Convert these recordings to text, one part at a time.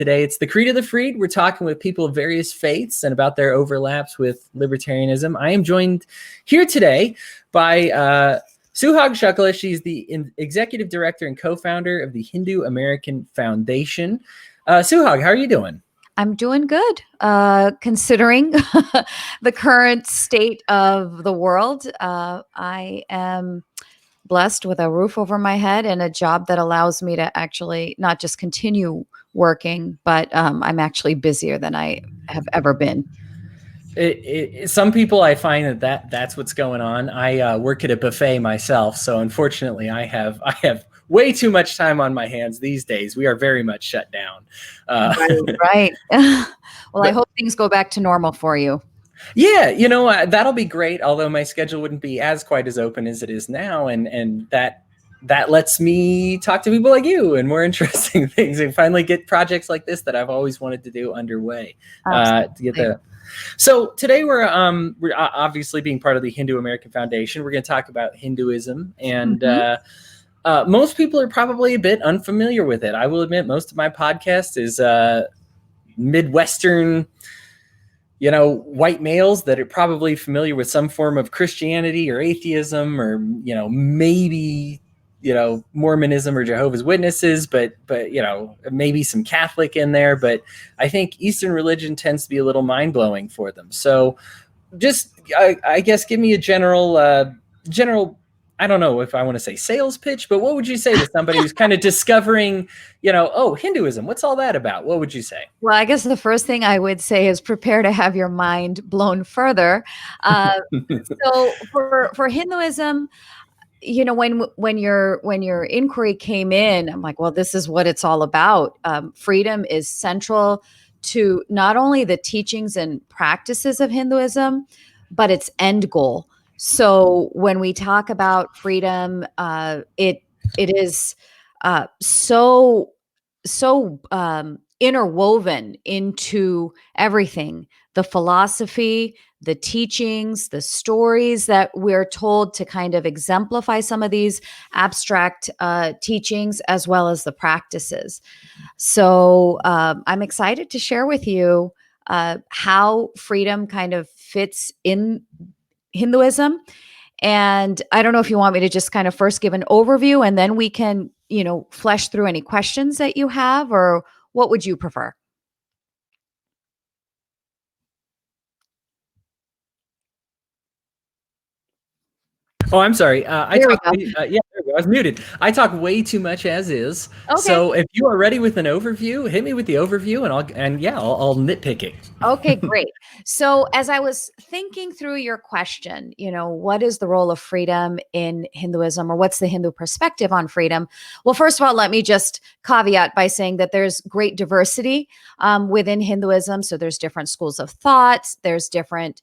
Today, it's the Creed of the Freed. We're talking with people of various faiths and about their overlaps with libertarianism. I am joined here today by Suhag Shukla. She's the executive director and co-founder of the Hindu American Foundation. Suhag, how are you doing? I'm doing good, considering the current state of the world. I am blessed with a roof over my head and a job that allows me to actually not just continue working, but I'm actually busier than I have ever been. Some people, I find that's what's going on. I work at a buffet myself, so unfortunately, I have way too much time on my hands these days. We are very much shut down. Right. Well, I hope things go back to normal for you. Yeah, that'll be great. Although my schedule wouldn't be quite as open as it is now, and that lets me talk to people like you and more interesting things, and finally get projects like this that I've always wanted to do underway. To get the. So today we're obviously, being part of the Hindu American Foundation, we're going to talk about Hinduism, and most people are probably a bit unfamiliar with it. I will admit, most of my podcast is Midwestern, white males that are probably familiar with some form of Christianity or atheism, or maybe Mormonism or Jehovah's Witnesses, but maybe some Catholic in there. But I think Eastern religion tends to be a little mind-blowing for them. So just I guess give me a general I don't know if I want to say sales pitch, but what would you say to somebody who's kind of discovering, Hinduism? What's all that about? What would you say? Well, I guess the first thing I would say is prepare to have your mind blown further. So for Hinduism, when your inquiry came in, I'm like, well, this is what it's all about. Freedom is central to not only the teachings and practices of Hinduism, but its end goal. So when we talk about freedom, it is so interwoven into everything, the philosophy, the teachings, the stories that we're told to kind of exemplify some of these abstract teachings, as well as the practices. So I'm excited to share with you how freedom kind of fits in Hinduism. And I don't know if you want me to just kind of first give an overview and then we can, flesh through any questions that you have, or what would you prefer? Oh, I'm sorry. I was muted. I talk way too much as is. Okay. So if you are ready with an overview, hit me with the overview, and I'll nitpick it. Okay, great. So as I was thinking through your question, what is the role of freedom in Hinduism, or what's the Hindu perspective on freedom? Well, first of all, let me just caveat by saying that there's great diversity within Hinduism. So there's different schools of thoughts, there's different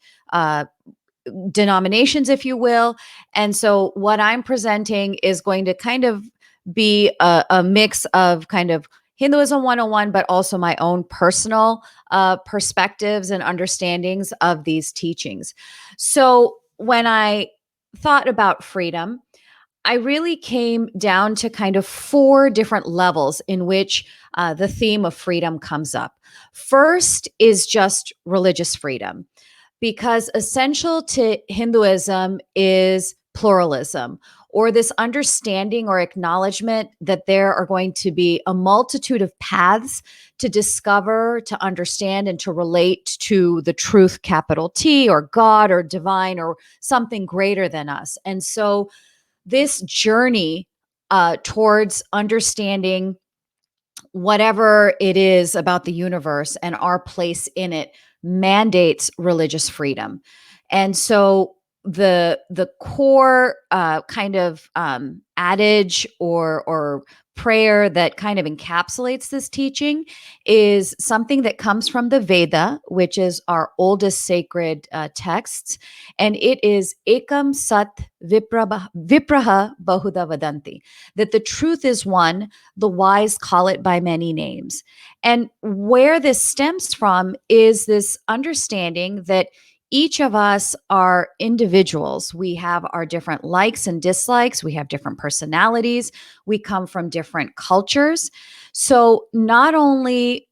denominations, if you will. And so what I'm presenting is going to kind of be a mix of kind of Hinduism 101, but also my own personal perspectives and understandings of these teachings. So when I thought about freedom, I really came down to kind of 4 different levels in which the theme of freedom comes up. First is just religious freedom, because essential to Hinduism is pluralism, or this understanding or acknowledgement that there are going to be a multitude of paths to discover, to understand, and to relate to the truth, capital T, or God, or divine, or something greater than us. And so this journey towards understanding whatever it is about the universe and our place in it mandates religious freedom. And so the core kind of adage or prayer that kind of encapsulates this teaching is something that comes from the Veda, which is our oldest sacred texts, and it is Ekam Sat Vipraha Bahuda Vadanti, that the truth is one, the wise call it by many names. And where this stems from is this understanding that each of us are individuals. We have our different likes and dislikes. We have different personalities. We come from different cultures. So not only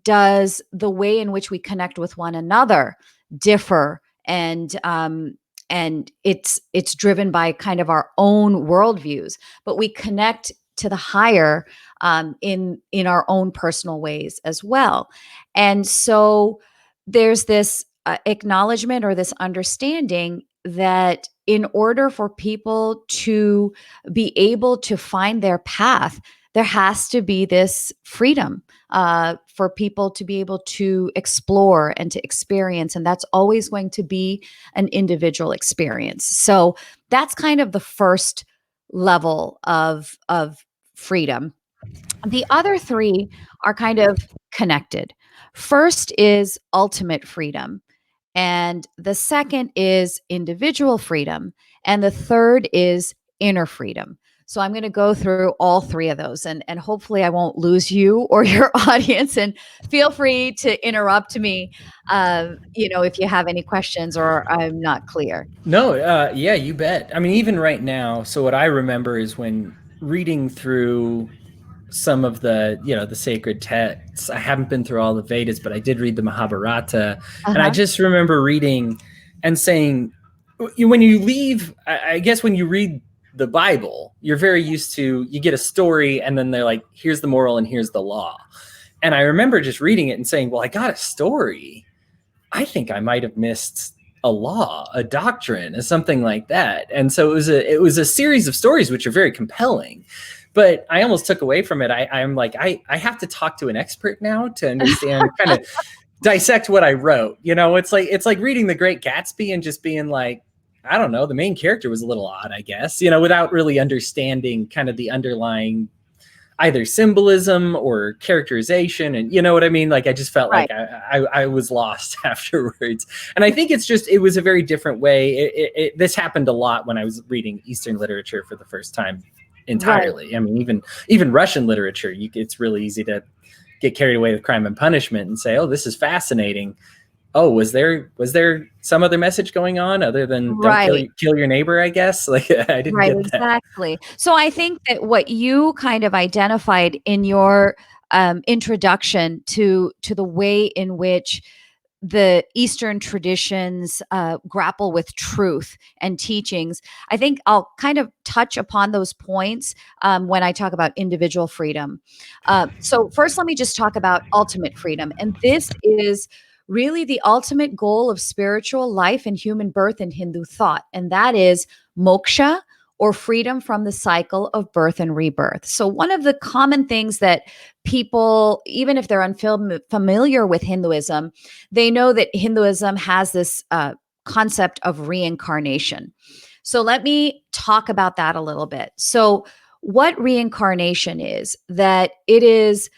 does the way in which we connect with one another differ, and it's driven by kind of our own worldviews, but we connect to the higher in our own personal ways as well. And so there's this acknowledgement or this understanding that in order for people to be able to find their path, there has to be this freedom for people to be able to explore and to experience. And that's always going to be an individual experience. So that's kind of the first level of freedom. The other three are kind of connected. First is ultimate freedom. And the second is individual freedom. And the third is inner freedom. So I'm going to go through all three of those, and hopefully I won't lose you or your audience. And feel free to interrupt me, if you have any questions or I'm not clear. No, yeah, you bet. I mean, even right now, so what I remember is when reading through some of the, the sacred texts. I haven't been through all the Vedas, but I did read the Mahabharata, Uh and I huh. just remember reading and saying, when you leave, I guess when you read the Bible, you're very used to, you get a story and then they're like, here's the moral and here's the law. And I remember just reading it and saying, well, I got a story. I think I might have missed a law, a doctrine, or something like that. And so it was a series of stories which are very compelling. But I almost took away from it. I'm like, I have to talk to an expert now to understand, kind of dissect what I wrote. It's like reading The Great Gatsby and just being like, I don't know, the main character was a little odd, I guess, without really understanding kind of the underlying either symbolism or characterization. And you know what I mean? Like, I just felt like Right. I was lost afterwards. And I think it was a very different way. This happened a lot when I was reading Eastern literature for the first time Right. entirely. I mean, even Russian literature, it's really easy to get carried away with Crime and Punishment and say, oh, this is fascinating. Oh, was there some other message going on other than don't Right. kill your neighbor, I guess? Like, I didn't Right, get that. exactly. So I think that what you kind of identified in your introduction to the way in which the Eastern traditions grapple with truth and teachings, I think I'll kind of touch upon those points when I talk about individual freedom. So first, let me just talk about ultimate freedom, and this is really the ultimate goal of spiritual life and human birth in Hindu thought, and that is moksha, or freedom from the cycle of birth and rebirth. So, one of the common things that people, even if they're unfamiliar with Hinduism, they know that Hinduism has this concept of reincarnation. So, let me talk about that a little bit. So, what reincarnation is, that it is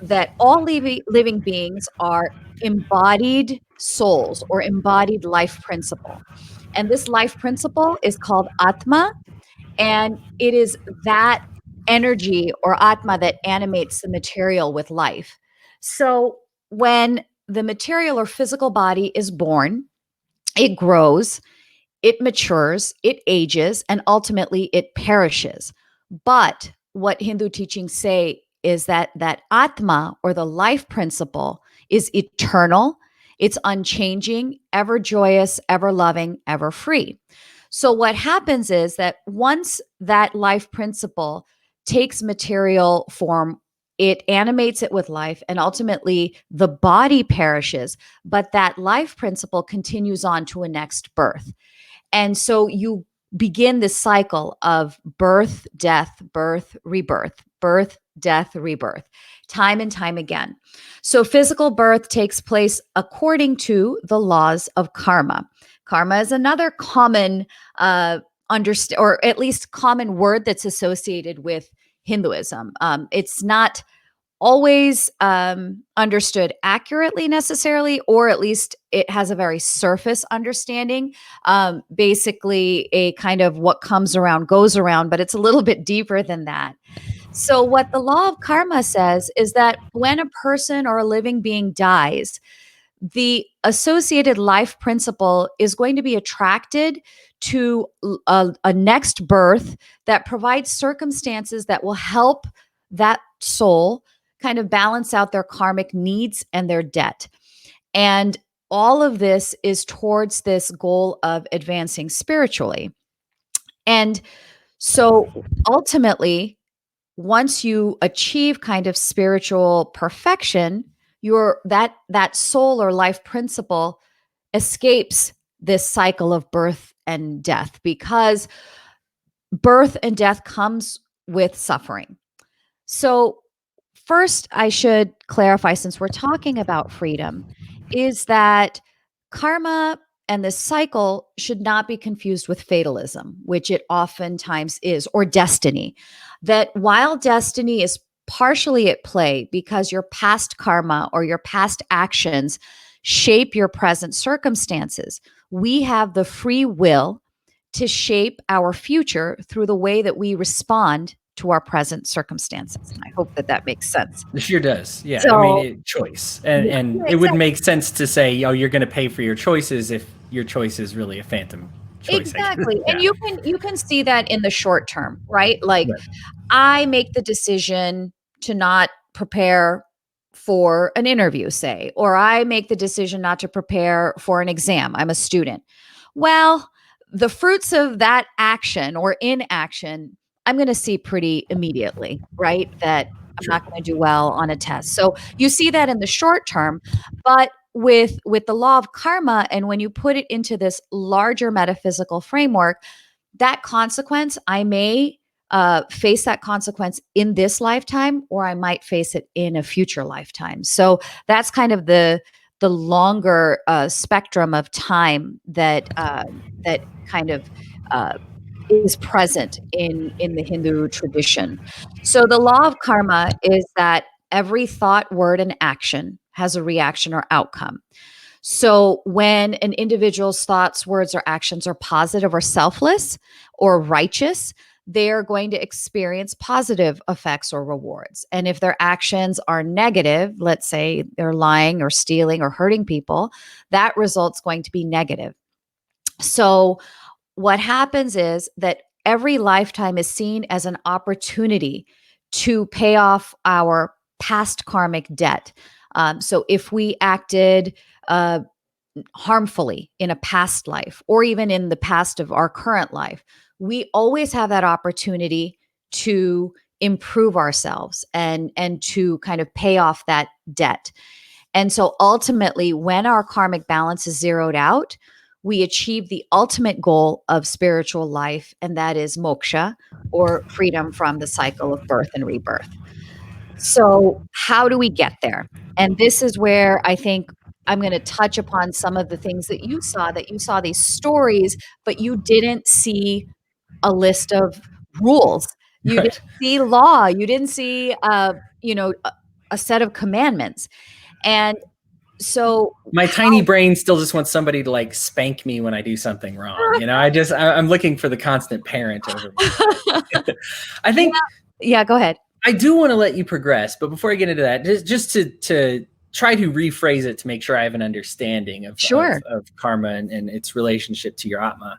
that all living beings are embodied souls or embodied life principle. And this life principle is called Atma, and it is that energy or Atma that animates the material with life. So when the material or physical body is born, it grows, it matures, it ages, and ultimately it perishes. But what Hindu teachings say is that that Atma, or the life principle, is eternal, it's unchanging, ever joyous, ever loving, ever free. So what happens is that once that life principle takes material form, it animates it with life, and ultimately the body perishes, but that life principle continues on to a next birth. And so you begin this cycle of birth, death, rebirth, time and time again. So physical birth takes place according to the laws of karma. Karma is another common or at least common word that's associated with Hinduism. It's not always understood accurately necessarily, or at least it has a very surface understanding. Basically, a kind of what comes around goes around, but it's a little bit deeper than that. So, what the law of karma says is that when a person or a living being dies, the associated life principle is going to be attracted to a next birth that provides circumstances that will help that soul kind of balance out their karmic needs and their debt. And all of this is towards this goal of advancing spiritually. And so ultimately, once you achieve kind of spiritual perfection, your that soul or life principle escapes this cycle of birth and death, because birth and death comes with suffering. So first, I should clarify, since we're talking about freedom, is that karma and this cycle should not be confused with fatalism, which it oftentimes is, or destiny. That while destiny is partially at play because your past karma or your past actions shape your present circumstances, we have the free will to shape our future through the way that we respond to our present circumstances. And I hope that that makes sense. It sure does. Yeah. I mean, So, choice. yeah, And yeah, it would exactly. make sense to say, oh, you're going to pay for your choices if your choice is really a phantom choice, I guess. Exactly. And Yeah. you can see that in the short term, right? Like, Right. I make the decision to not prepare for an interview, say, or I make the decision not to prepare for an exam. I'm a student. Well, the fruits of that action or inaction, I'm going to see pretty immediately, right? That I'm True. not going to do well on a test. So you see that in the short term, but with the law of karma, and when you put it into this larger metaphysical framework, that consequence, I may face that consequence in this lifetime, or I might face it in a future lifetime. So that's kind of the longer spectrum of time that kind of uh, is present in the Hindu tradition. So the law of karma is that every thought, word, and action has a reaction or outcome. So when an individual's thoughts, words, or actions are positive or selfless or righteous, they are going to experience positive effects or rewards. And if their actions are negative, let's say they're lying or stealing or hurting people, that result's going to be negative. So what happens is that every lifetime is seen as an opportunity to pay off our past karmic debt. So if we acted uh, harmfully in a past life or even in the past of our current life, we always have that opportunity to improve ourselves and to kind of pay off that debt. And so ultimately, when our karmic balance is zeroed out, we achieve the ultimate goal of spiritual life, and that is moksha, or freedom from the cycle of birth and rebirth. So, how do we get there? And this is where I think I'm going to touch upon some of the things that you saw these stories, but you didn't see a list of rules. You didn't Right. see law. You didn't see, a set of commandments. And so, My tiny how, brain still just wants somebody to like spank me when I do something wrong. I'm looking for the constant parent over my life. I yeah, think yeah, go ahead. I do want to let you progress, but before I get into that, just to try to rephrase it to make sure I have an understanding Sure. of karma and its relationship to your atma,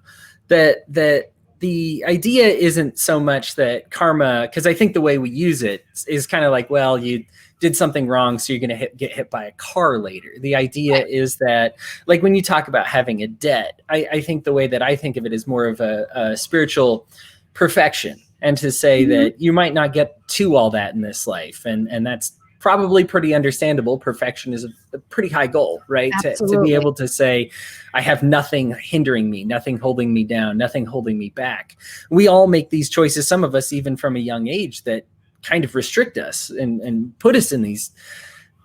that the idea isn't so much that karma, because I think the way we use it is kind of like, well, you did something wrong, so you're going to get hit by a car later. The idea is that, like when you talk about having a debt, I think the way that I think of it is more of a spiritual perfection, and to say Mhm. that you might not get to all that in this life, and that's probably pretty understandable. Perfection is a pretty high goal, right? To be Absolutely. able to say, I have nothing hindering me, nothing holding me down, nothing holding me back. We all make these choices, some of us even from a young age, that kind of restrict us and put us in these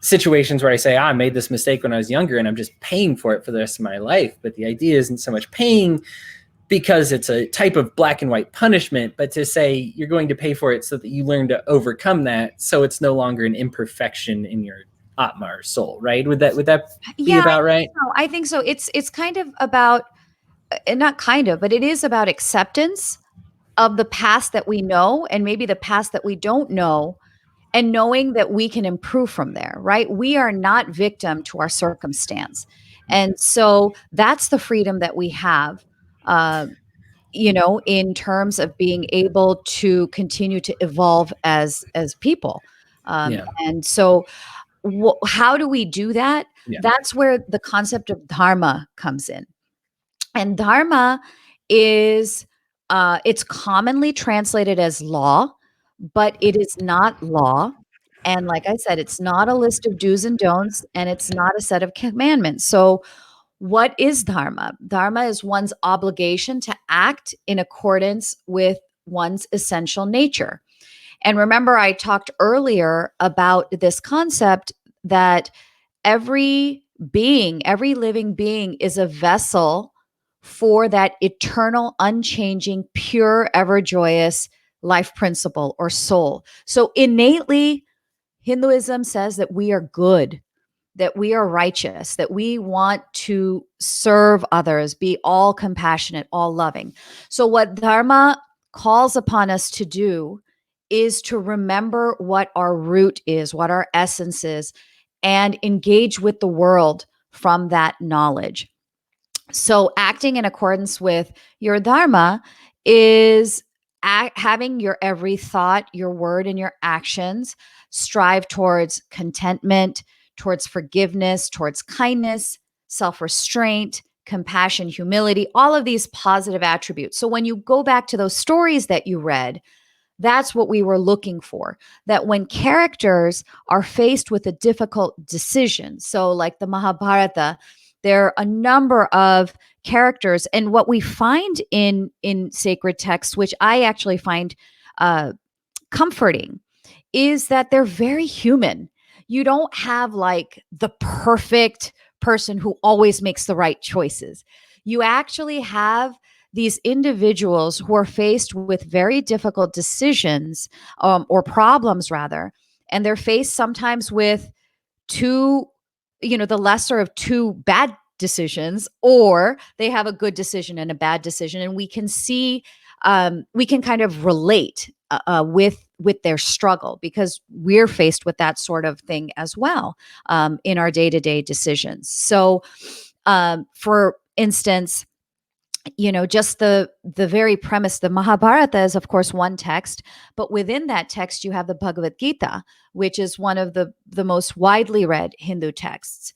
situations where I say, I made this mistake when I was younger and I'm just paying for it for the rest of my life. But the idea isn't so much paying because it's a type of black and white punishment, but to say you're going to pay for it so that you learn to overcome that, so it's no longer an imperfection in your atma or soul, right? Would that be Yeah, I about think right? so. I think so. It's kind of about, not kind of, but it is about acceptance of the past that we know and maybe the past that we don't know, and knowing that we can improve from there, right? We are not victim to our circumstance. And so that's the freedom that we have, uh, in terms of being able to continue to evolve as people. Yeah. And so, how do we do that? Yeah. That's where the concept of dharma comes in. And dharma is, it's commonly translated as law, but it is not law. And like I said, it's not a list of do's and don'ts, and it's not a set of commandments. So, what is dharma? Dharma is one's obligation to act in accordance with one's essential nature. And remember, I talked earlier about this concept that every being, every living being is a vessel for that eternal, unchanging, pure, ever joyous life principle or soul. So innately, Hinduism says that we are good, that we are righteous, that we want to serve others, be all compassionate, all loving. So, what Dharma calls upon us to do is to remember what our root is, what our essence is, and engage with the world from that knowledge. So, acting in accordance with your Dharma is having your every thought, your word, and your actions strive towards contentment, towards forgiveness, towards kindness, self restraint, compassion, humility, all of these positive attributes. So, when you go back to those stories that you read, that's what we were looking for. That when characters are faced with a difficult decision, so like the Mahabharata, there are a number of characters, and what we find in sacred texts, which I actually find uh, comforting, is that they're very human. You don't have like the perfect person who always makes the right choices. You actually have these individuals who are faced with very difficult decisions, or problems rather, and they're faced sometimes with two, the lesser of two bad decisions, or they have a good decision and a bad decision. And we can see, we can kind of relate with their struggle, because we're faced with that sort of thing as well, in our day-to-day decisions. So, for instance, just the very premise, the Mahabharata is of course one text, but within that text you have the Bhagavad Gita, which is one of the most widely read Hindu texts.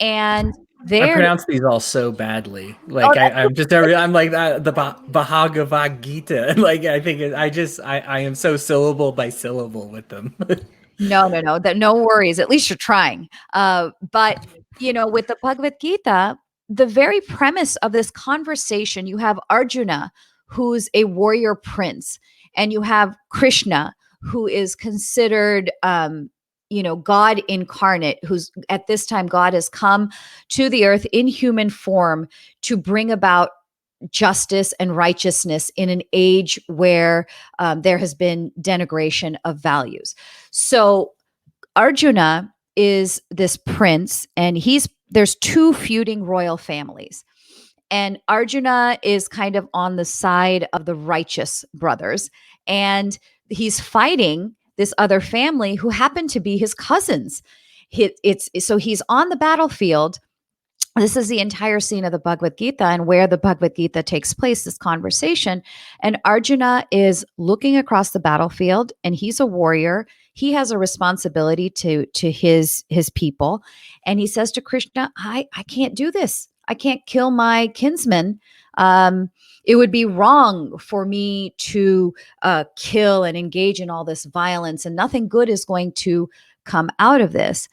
And I there, pronounce these all so badly. oh, Like I'm just I'm like the Bhagavad Gita. Like I think I am so syllable by syllable with them. no, that no worries. At least you're trying. But with the Bhagavad Gita, the very premise of this conversation, you have Arjuna, who's a warrior prince, and you have Krishna, who is considered, God incarnate, who's at this time God has come to the earth in human form to bring about justice and righteousness in an age where there has been denigration of values. So Arjuna is this prince, and there's two feuding royal families. And Arjuna is kind of on the side of the righteous brothers, and he's fighting this other family who happen to be his cousins. So he's on the battlefield. This is the entire scene of the Bhagavad Gita and where the Bhagavad Gita takes place, this conversation. And Arjuna is looking across the battlefield, and he's a warrior. He has a responsibility to his people. And he says to Krishna, I can't do this. I can't kill my kinsman. It would be wrong for me to kill and engage in all this violence, and nothing good is going to come out of this.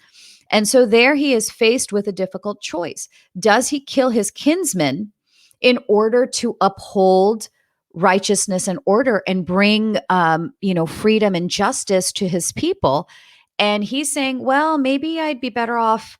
And so there he is faced with a difficult choice. Does he kill his kinsman in order to uphold righteousness and order and bring, freedom and justice to his people? And he's saying, well, maybe I'd be better off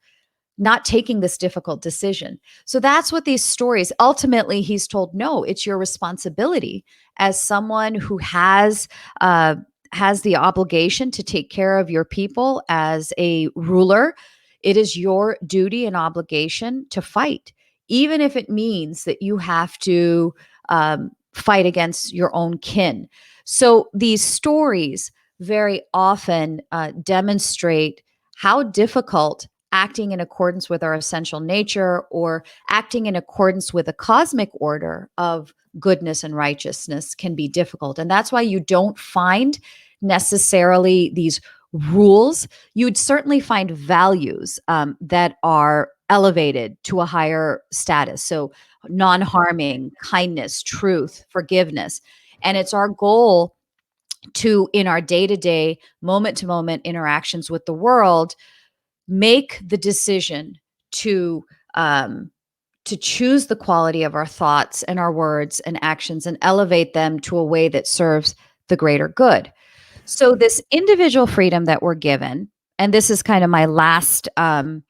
not taking this difficult decision. So that's what these stories, ultimately, he's told, no, it's your responsibility as someone who has the obligation to take care of your people as a ruler. It is your duty and obligation to fight, even if it means that you have to fight against your own kin. So these stories very often demonstrate how difficult acting in accordance with our essential nature, or acting in accordance with a cosmic order of goodness and righteousness, can be difficult. And that's why you don't find necessarily these rules. You'd certainly find values that are elevated to a higher status. So, non harming, kindness, truth, forgiveness. And it's our goal to, in our day to day, moment to moment interactions with the world, make the decision to um, to choose the quality of our thoughts and our words and actions and elevate them to a way that serves the greater good. So this individual freedom that we're given, and this is kind of my last kind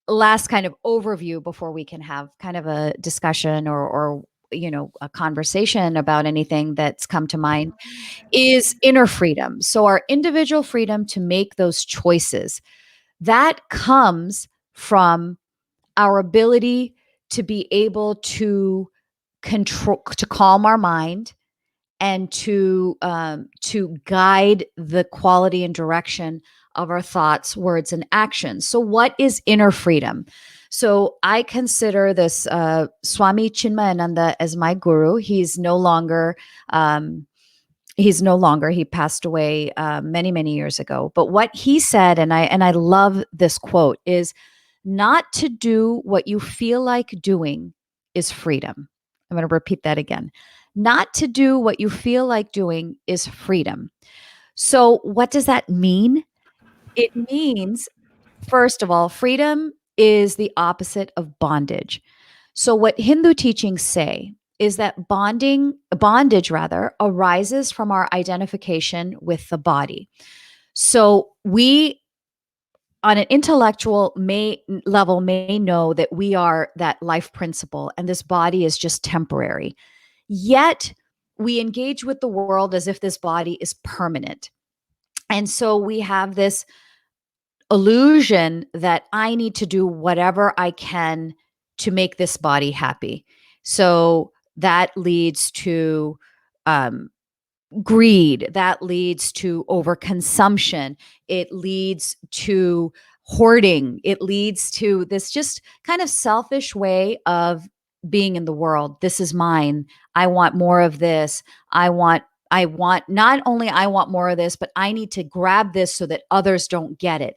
of overview before we can have kind of a discussion or a conversation about anything that's come to mind, is inner freedom. So our individual freedom to make those choices, that comes from our ability to be able to control, to calm our mind, and to guide the quality and direction of our thoughts, words, and actions. So, what is inner freedom? So, I consider this Swami Chinmayananda as my guru. Um, he's no longer. He passed away many years ago. But what he said, and I love this quote, is not to do what you feel like doing is freedom. I'm going to repeat that again. Not to do what you feel like doing is freedom. So, what does that mean? It means, first of all, freedom is the opposite of bondage. So, what Hindu teachings say is that bondage rather, arises from our identification with the body. So, we on an intellectual level may know that we are that life principle and this body is just temporary. Yet we engage with the world as if this body is permanent. And so we have this illusion that I need to do whatever I can to make this body happy. So that leads to um, greed, that leads to overconsumption, it leads to hoarding, it leads to this just kind of selfish way of being in the world. This is mine. I want more of this. I want not only I want more of this, but I need to grab this so that others don't get it.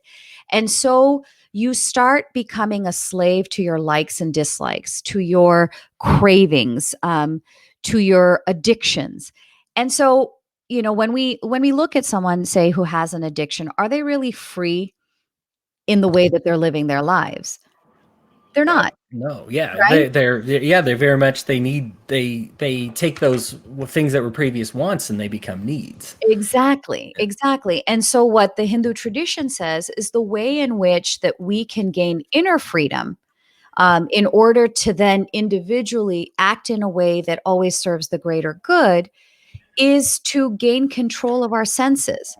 And so you start becoming a slave to your likes and dislikes, to your cravings, to your addictions. And so, when we look at someone, say, who has an addiction, are they really free in the way that they're living their lives? They're not, No, yeah, right? they're very much they take those things that were previous wants and they become needs. Exactly, exactly. And so what the Hindu tradition says is the way in which that we can gain inner freedom, in order to then individually act in a way that always serves the greater good, is to gain control of our senses.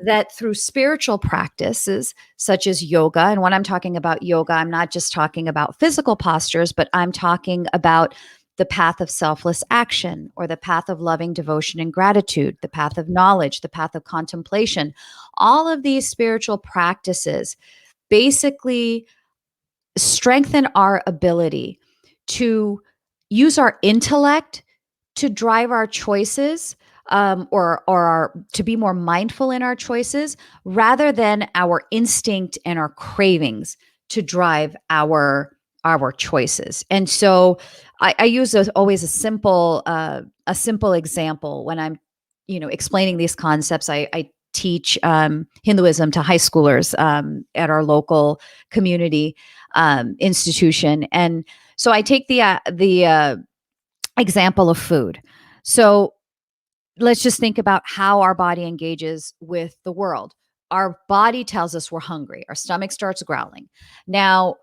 That through spiritual practices such as yoga, and when I'm talking about yoga, I'm not just talking about physical postures, but I'm talking about the path of selfless action, or the path of loving devotion and gratitude, the path of knowledge, the path of contemplation. All of these spiritual practices basically strengthen our ability to use our intellect to drive our choices, to be more mindful in our choices, rather than our instinct and our cravings to drive our choices. And so I use always a simple example when I'm explaining these concepts. I teach Hinduism to high schoolers at our local community institution, and so I take the example of food. So let's just think about how our body engages with the world. Our body tells us we're hungry. Our stomach starts growling. Now,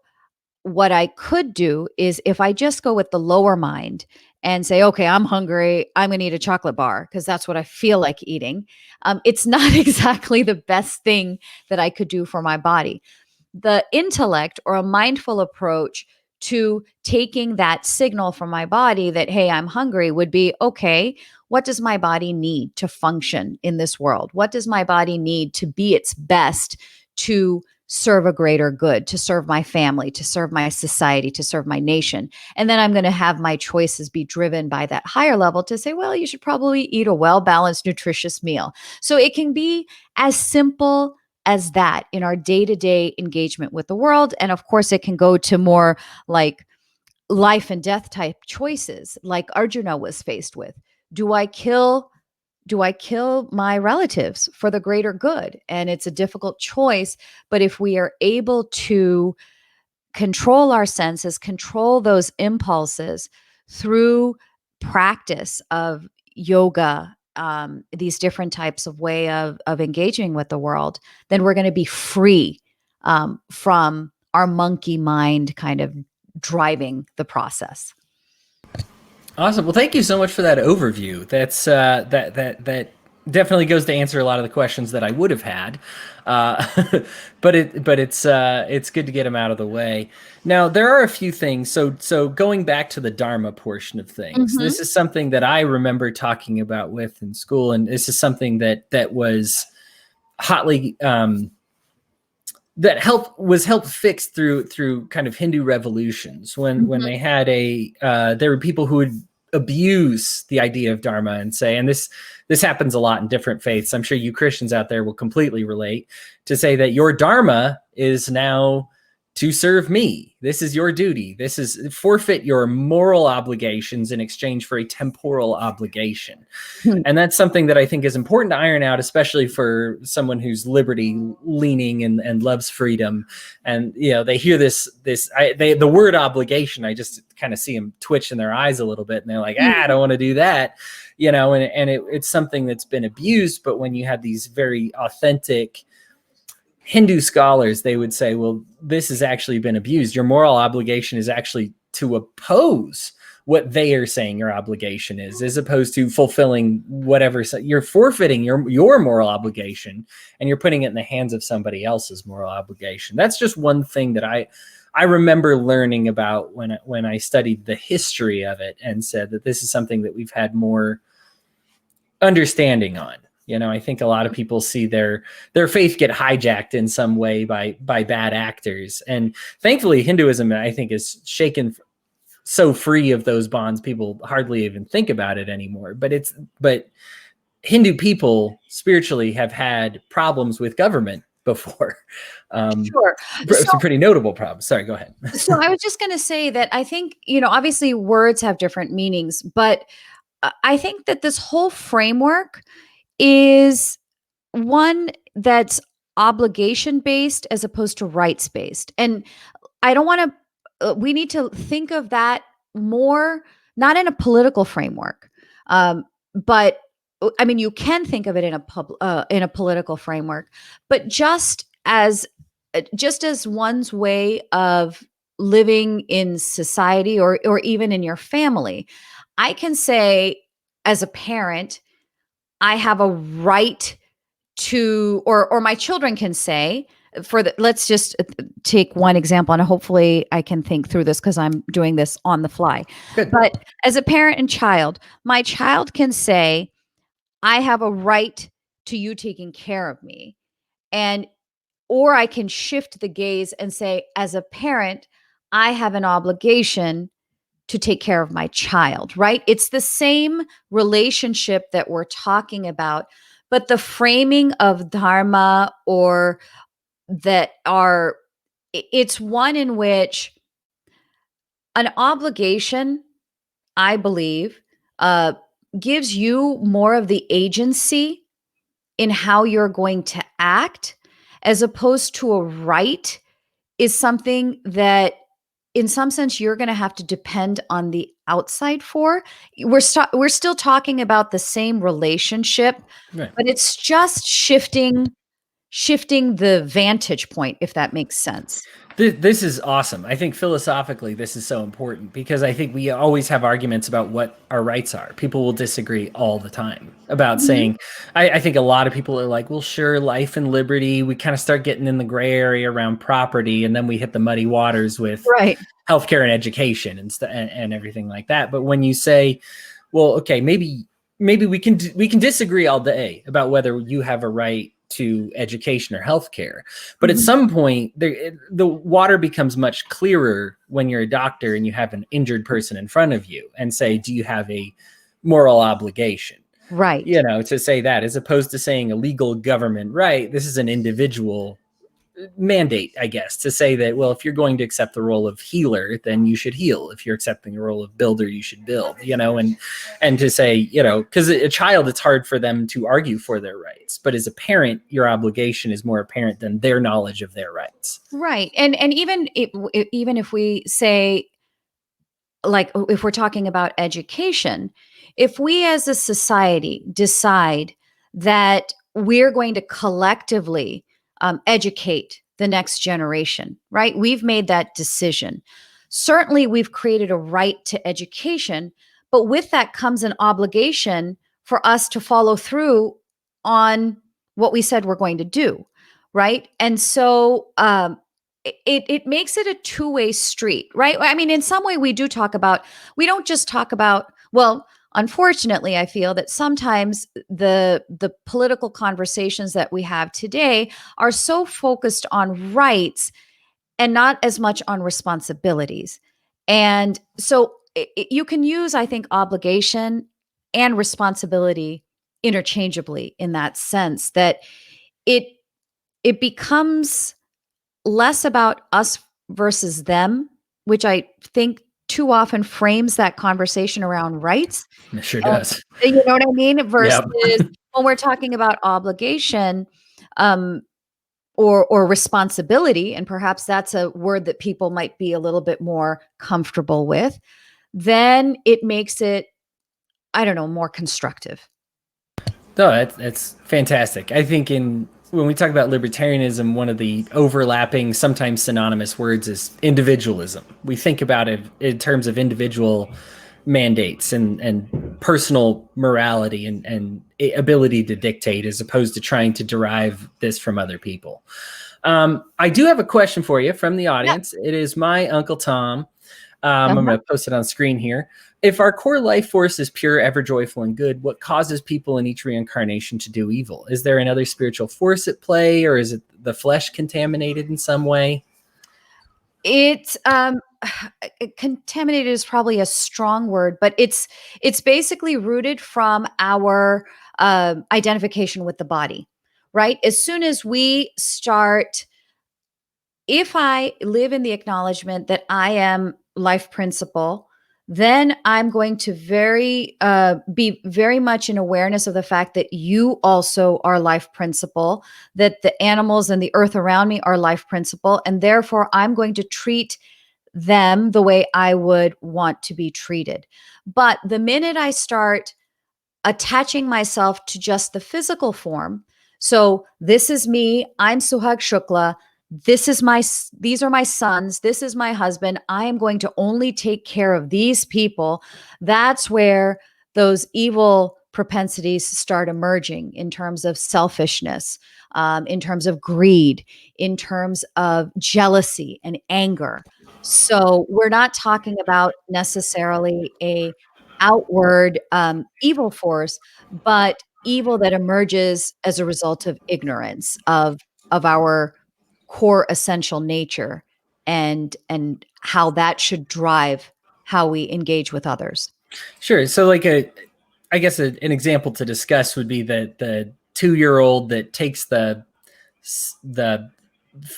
what I could do is, if I just go with the lower mind and say, okay, I'm hungry, I'm going to eat a chocolate bar because that's what I feel like eating. It's not exactly the best thing that I could do for my body. The intellect, or a mindful approach to taking that signal from my body that, hey, I'm hungry, would be, okay, what does my body need to function in this world? What does my body need to be its best, to serve a greater good, to serve my family, to serve my society, to serve my nation? And then I'm going to have my choices be driven by that higher level to say, well, you should probably eat a well balanced, nutritious meal. So it can be as simple as that in our day-to-day engagement with the world. And of course, it can go to more like life and death type choices, like Arjuna was faced with. Do I kill my relatives for the greater good? And it's a difficult choice, but if we are able to control our senses, control those impulses through practice of yoga, these different types of way of engaging with the world, then we're going to be free from our monkey mind kind of driving the process. Awesome. Well, thank you so much for that overview. That's that definitely goes to answer a lot of the questions that I would have had, uh, but it's good to get them out of the way. Now there are a few things. So going back to the Dharma portion of things, Mm-hmm. this is something that I remember talking about with in school, and this is something that was hotly that was helped fix through kind of Hindu revolutions when Mm-hmm. they had there were people who would abuse the idea of dharma and say, and this happens a lot in different faiths. I'm sure you Christians out there will completely relate to say that your dharma is now to serve me. This is your duty. This is forfeit your moral obligations in exchange for a temporal obligation. And that's something that I think is important to iron out, especially for someone who's liberty leaning and loves freedom. And, they hear the word obligation, I just kind of see them twitch in their eyes a little bit. And they're like, I don't want to do that, and it's something that's been abused. But when you have these very authentic Hindu scholars, they would say, well, this has actually been abused. Your moral obligation is actually to oppose what they are saying your obligation is, as opposed to fulfilling whatever. You're forfeiting your moral obligation, and you're putting it in the hands of somebody else's moral obligation. That's just one thing that I remember learning about when I studied the history of it, and said that this is something that we've had more understanding on. I think a lot of people see their faith get hijacked in some way by bad actors. And thankfully, Hinduism, I think, is shaken so free of those bonds, people hardly even think about it anymore. But Hindu people spiritually have had problems with government before. Sure. Some pretty notable problems. Sorry, go ahead. So I was just going to say that I think, obviously words have different meanings, but I think that this whole framework is one that's obligation based as opposed to rights based. And I don't want to, we need to think of that more, not in a political framework, but I mean, you can think of it in a political framework, but just as one's way of living in society or even in your family. I can say as a parent, I have a right to, or my children can say, let's just take one example, and hopefully I can think through this because I'm doing this on the fly. Good. But as a parent and child, my child can say, I have a right to you taking care of me. And or I can shift the gaze and say, as a parent, I have an obligation to take care of my child, right? It's the same relationship that we're talking about, but the framing of dharma it's one in which an obligation, I believe, gives you more of the agency in how you're going to act, as opposed to a right is something that in some sense you're going to have to depend on the outside for. We're still talking about the same relationship, Right. but it's just shifting the vantage point, if that makes sense. This is awesome. I think philosophically, this is so important because I think we always have arguments about what our rights are. People will disagree all the time about Mhm. saying, I think a lot of people are like, well, sure, life and liberty. We kind of start getting in the gray area around property, and then we hit the muddy waters with Right. healthcare and education and everything like that. But when you say, well, okay, maybe we can disagree all day about whether you have a right to education or healthcare, but at Mhm. some point the water becomes much clearer when you're a doctor and you have an injured person in front of you and say, do you have a moral obligation? Right. To say that, as opposed to saying a legal government right. This is an individual mandate, I guess, to say that, well, if you're going to accept the role of healer, then you should heal. If you're accepting the role of builder, you should build, and to say, because a child, it's hard for them to argue for their rights. But as a parent, your obligation is more apparent than their knowledge of their rights. Right. And even if we say, like, if we're talking about education, if we as a society decide that we're going to collectively educate the next generation, right? We've made that decision. Certainly, we've created a right to education, but with that comes an obligation for us to follow through on what we said we're going to do, right? And so, it makes it a two-way street, right? I mean, in some way we don't just talk about, well, unfortunately, I feel that sometimes the political conversations that we have today are so focused on rights and not as much on responsibilities. And so you can use, I think, obligation and responsibility interchangeably, in that sense that it it becomes less about us versus them, which I think too often frames that conversation around rights. It sure And does. you know what I mean? Versus Yep. when we're talking about obligation, um, or responsibility, and perhaps that's a word that people might be a little bit more comfortable with, then it makes it, I don't know, more constructive. No, that's fantastic. I think when we talk about libertarianism, one of the overlapping, sometimes synonymous words is individualism. We think about it in terms of individual mandates and personal morality and ability to dictate, as opposed to trying to derive this from other people. I do have a question for you from the Yeah. audience. It is my Uncle Tom. I'm Uh-huh. going to post it on screen here. If our core life force is pure, ever joyful, and good, what causes people in each reincarnation to do evil? Is there another spiritual force at play, or is it the flesh contaminated in some way? It's contaminated is probably a strong word, but it's basically rooted from our identification with the body, right? As soon as we start, if I live in the acknowledgement that I am life principle, then I'm going to be very much in awareness of the fact that you also are life principle, that the animals and the earth around me are life principle, and therefore I'm going to treat them the way I would want to be treated. But the minute I start attaching myself to just the physical form, so this is me, I'm Suhag Shukla, these are my sons, this is my husband, I am going to only take care of these people, that's where those evil propensities start emerging, in terms of selfishness, in terms of greed, in terms of jealousy and anger. So we're not talking about necessarily a outward evil force, but evil that emerges as a result of ignorance of our core essential nature, and how that should drive how we engage with others. Sure. So, I guess an example to discuss would be the 2-year-old that takes the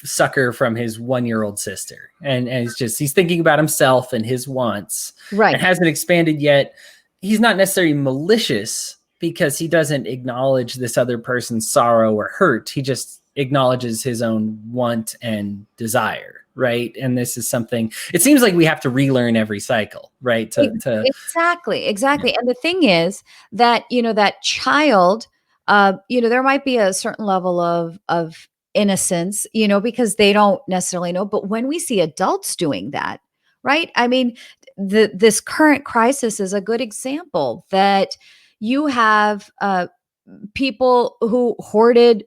sucker from his 1-year-old sister, and he's thinking about himself and his wants, and Right. hasn't expanded yet. He's not necessarily malicious because he doesn't acknowledge this other person's sorrow or hurt. He just acknowledges his own want and desire, right? And this is something, it seems like we have to relearn every cycle, right? To Exactly, Yeah. exactly. And the thing is that, that child, there might be a certain level of innocence, because they don't necessarily know. But when we see adults doing that, right? I mean, this current crisis is a good example that you have people who hoarded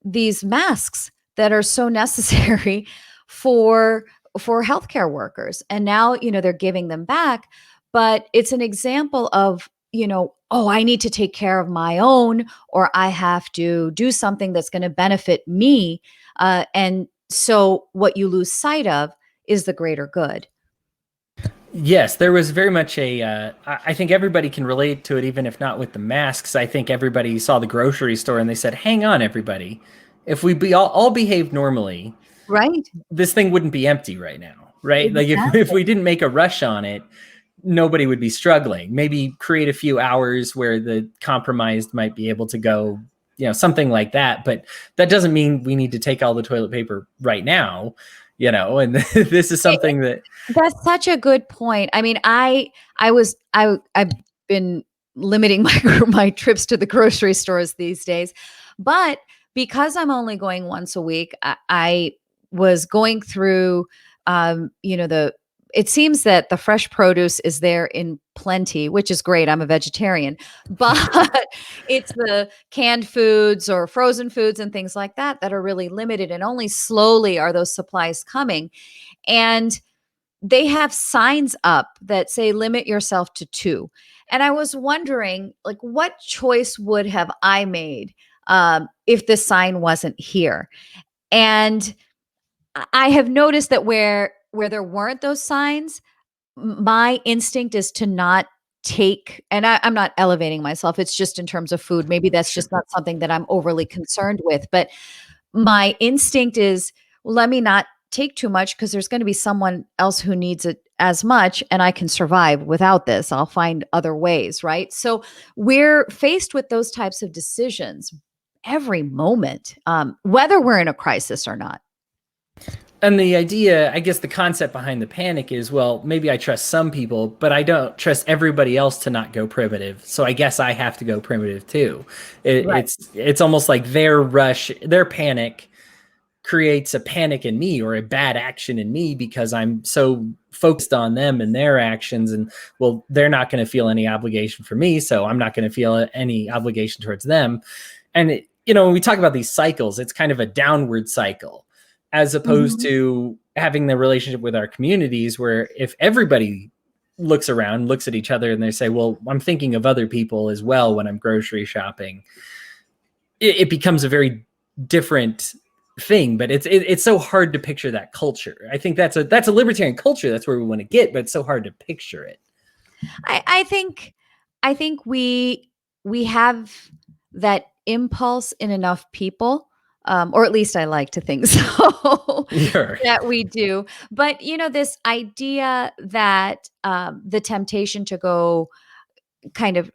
these masks that are so necessary for healthcare workers, and now they're giving them back. But it's an example of, oh, I need to take care of my own, or I have to do something that's going to benefit me, and so what you lose sight of is the greater good. Yes, there was very much a. I think everybody can relate to it, even if not with the masks. I think everybody saw the grocery store and they said, "Hang on, everybody. If we all behaved normally, Right. this thing wouldn't be empty right now, right? Like if Exactly. we didn't make a rush on it, nobody would be struggling. Maybe create a few hours where the compromised might be able to go, something like that. But that doesn't mean we need to take all the toilet paper right now, and this is something that That's such a good point. I mean, I've been limiting my my trips to the grocery stores these days, but because I'm only going once a week, I was going through, the. It seems that the fresh produce is there in plenty, which is great. I'm a vegetarian, but it's the canned foods or frozen foods and things like that that are really limited, and only slowly are those supplies coming. And they have signs up that say limit yourself to two. And I was wondering, like, what choice would have I made if the sign wasn't here? And I have noticed that where there weren't those signs, my instinct is to not take, and I'm not elevating myself. It's just in terms of food. Maybe that's sure. just not something that I'm overly concerned with. But my instinct is, well, let me not take too much because there's going to be someone else who needs it as much, and I can survive without this. I'll find other ways, right? So we're faced with those types of decisions every moment, whether we're in a crisis or not. And the idea, I guess the concept behind the panic is, well, maybe I trust some people, but I don't trust everybody else to not go primitive. So I guess I have to go primitive too. Right. It's almost like their rush, their panic creates a panic in me or a bad action in me because I'm so focused on them and their actions. And well, they're not going to feel any obligation for me, so I'm not going to feel any obligation towards them. And when we talk about these cycles, it's kind of a downward cycle as opposed Mhm. to having the relationship with our communities where if everybody looks around, looks at each other and they say, well, I'm thinking of other people as well when I'm grocery shopping, it becomes a very different thing. But it's so hard to picture that culture. I think that's a libertarian culture. That's where we want to get, but it's so hard to picture it. I think we have that impulse in enough people, or at least I like to think so, Sure. that we do. But this idea that the temptation to go kind of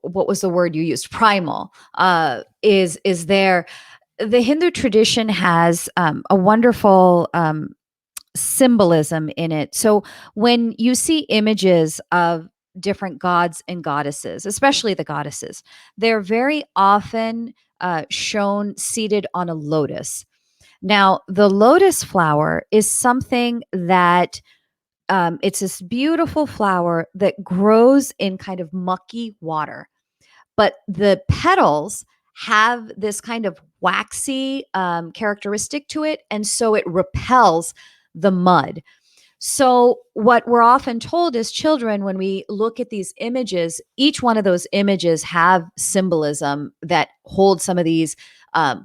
what was the word you used, primal, is there. The Hindu tradition has a wonderful symbolism in it. So when you see images of different gods and goddesses, especially the goddesses, they're very often shown seated on a lotus. Now, the lotus flower is something that it's this beautiful flower that grows in kind of mucky water, but the petals have this kind of waxy characteristic to it. And so it repels the mud. So, what we're often told as children when we look at these images, each one of those images have symbolism that holds some of these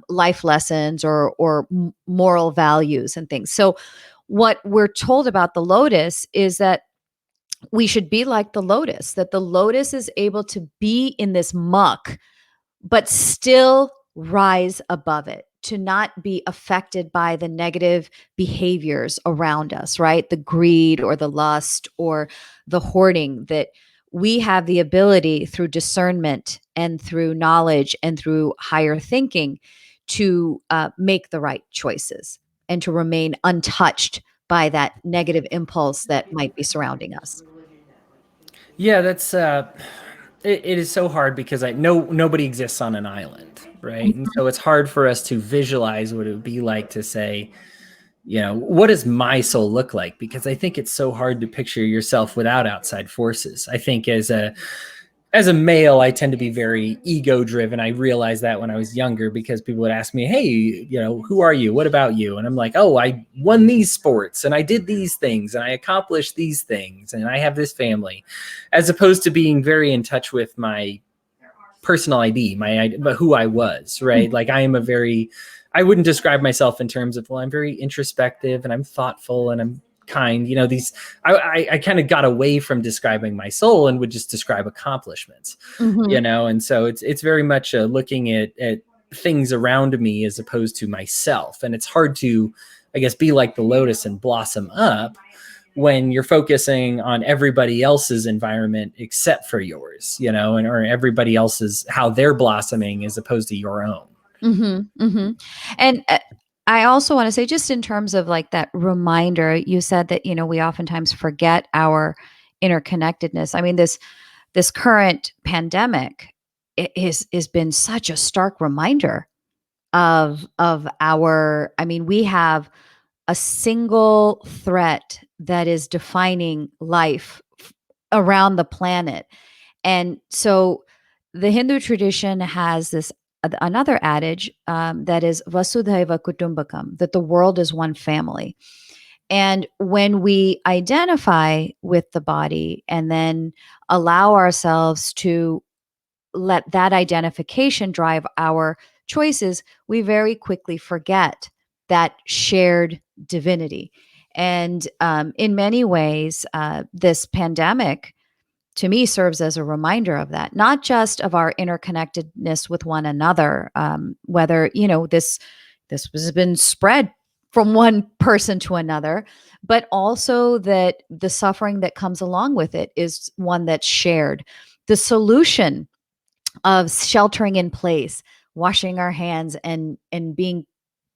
life lessons or moral values and things. So, what we're told about the lotus is that we should be like the lotus, that the lotus is able to be in this muck but still rise above it, to not be affected by the negative behaviors around us, right? The greed or the lust or the hoarding, that we have the ability through discernment and through knowledge and through higher thinking to make the right choices and to remain untouched by that negative impulse that might be surrounding us. Yeah, it is so hard because I know nobody exists on an island, right? And so it's hard for us to visualize what it would be like to say, what does my soul look like? Because I think it's so hard to picture yourself without outside forces. I think as a male, I tend to be very ego driven. I realized that when I was younger because people would ask me, hey, who are you? What about you? And I'm like, oh, I won these sports and I did these things and I accomplished these things and I have this family, as opposed to being very in touch with my personal ID, but who I was, right? Like I wouldn't describe myself in terms of, well, I'm very introspective and I'm thoughtful and I'm kind, these, I kind of got away from describing my soul and would just describe accomplishments, Mhm. and so it's very much looking at things around me as opposed to myself. And it's hard to, I guess, be like the lotus and blossom up when you're focusing on everybody else's environment except for yours, and or everybody else's, how they're blossoming as opposed to your own. Mhm. Mhm. And I also want to say, just in terms of like that reminder, you said that, we oftentimes forget our interconnectedness. I mean, this current pandemic is been such a stark reminder of our, I mean, we have a single threat that is defining life around the planet. And so the Hindu tradition has this another adage, that is Vasudhaiva Kutumbakam, that the world is one family. And when we identify with the body and then allow ourselves to let that identification drive our choices, we very quickly forget that shared divinity. And in many ways, this pandemic to me serves as a reminder of that, not just of our interconnectedness with one another, whether this has been spread from one person to another, but also that the suffering that comes along with it is one that's shared. The solution of sheltering in place, washing our hands, and being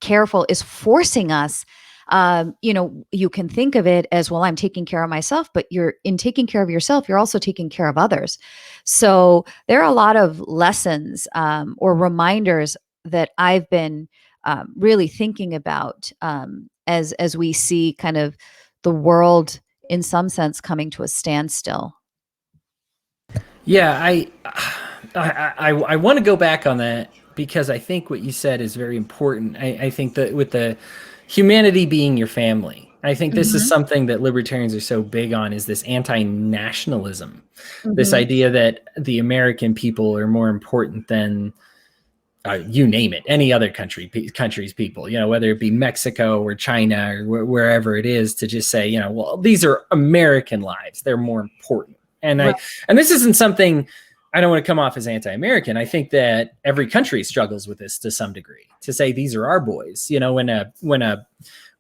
careful is forcing us. You can think of it as, well, I'm taking care of myself, but you're in taking care of yourself, you're also taking care of others. So there are a lot of lessons, or reminders that I've been really thinking about, as we see kind of the world in some sense coming to a standstill. Yeah, I want to go back on that because I think what you said is very important. I think that with the humanity being your family, I think this is Hmm. something that libertarians are so big on, is this anti-nationalism, this Hmm. idea that the American people are more important than you name it, any other country's people, whether it be Mexico or China or wherever it is, to just say, well, these are American lives, they're more important. And Right. and this isn't something, I don't want to come off as anti-American. I think that every country struggles with this to some degree, to say these are our boys. When a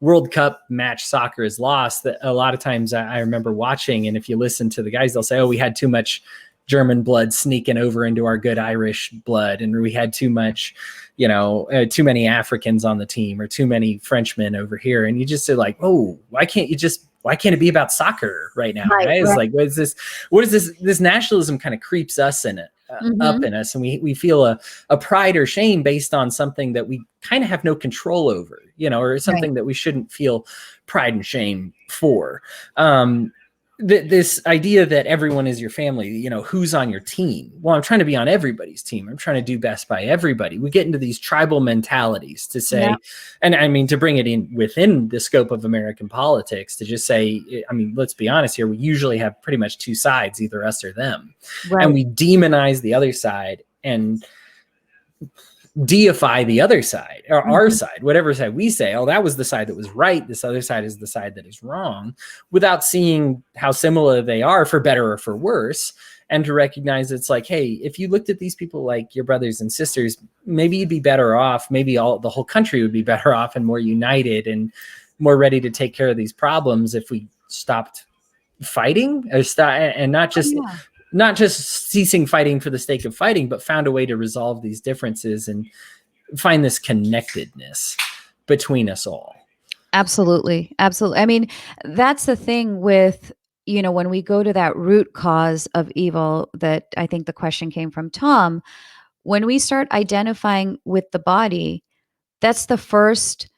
World Cup match soccer is lost, that a lot of times I remember watching, and if you listen to the guys, they'll say, oh, we had too much German blood sneaking over into our good Irish blood, and we had too much, too many Africans on the team, or too many Frenchmen over here. And you just say like, oh, why can't it be about soccer right now? Right. Right? It's Right. like, what is this nationalism kind of creeps us in it, up Hmm. in us, and we feel a pride or shame based on something that we kind of have no control over, or Right. something that we shouldn't feel pride and shame for. This idea that everyone is your family, who's on your team? Well, I'm trying to be on everybody's team. I'm trying to do best by everybody. We get into these tribal mentalities to Yeah. say, and I mean, to bring it in within the scope of American politics, to just say, I mean, let's be honest here. We usually have pretty much two sides, either us or them. And Right. we demonize the other side and deify the other side, or our Mhm. side, whatever side we say, oh, that was the side that was right, this other side is the side that is wrong, without seeing how similar they are, for better or for worse. And to recognize it's like, hey, if you looked at these people like your brothers and sisters, maybe you'd be better off, maybe the whole country would be better off and more united and more ready to take care of these problems if we stopped fighting, and not Oh, just yeah. ceasing fighting for the sake of fighting, but found a way to resolve these differences and find this connectedness between us all. Absolutely. Absolutely. I mean, that's the thing with, when we go to that root cause of evil, that I think the question came from Tom, when we start identifying with the body, that's the first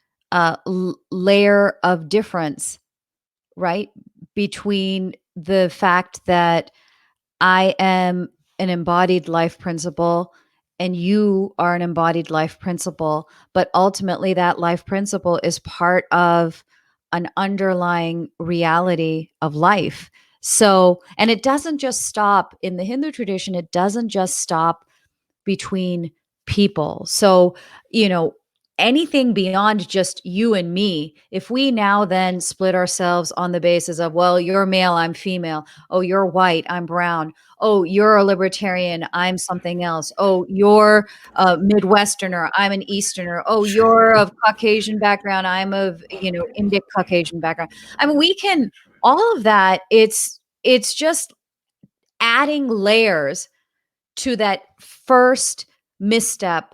layer of difference, right? Between the fact that I am an embodied life principle and you are an embodied life principle. But ultimately, that life principle is part of an underlying reality of life. So, and it doesn't just stop in the Hindu tradition, it doesn't just stop between people. So, you know, anything beyond just you and me, if we now then split ourselves on the basis of, well, you're male, I'm female. Oh, you're white, I'm brown. Oh, you're a libertarian, I'm something else. Oh, you're a Midwesterner, I'm an Easterner. Oh, you're of Caucasian background, I'm of, Indic Caucasian background. I mean, we can all of that. It's just adding layers to that first misstep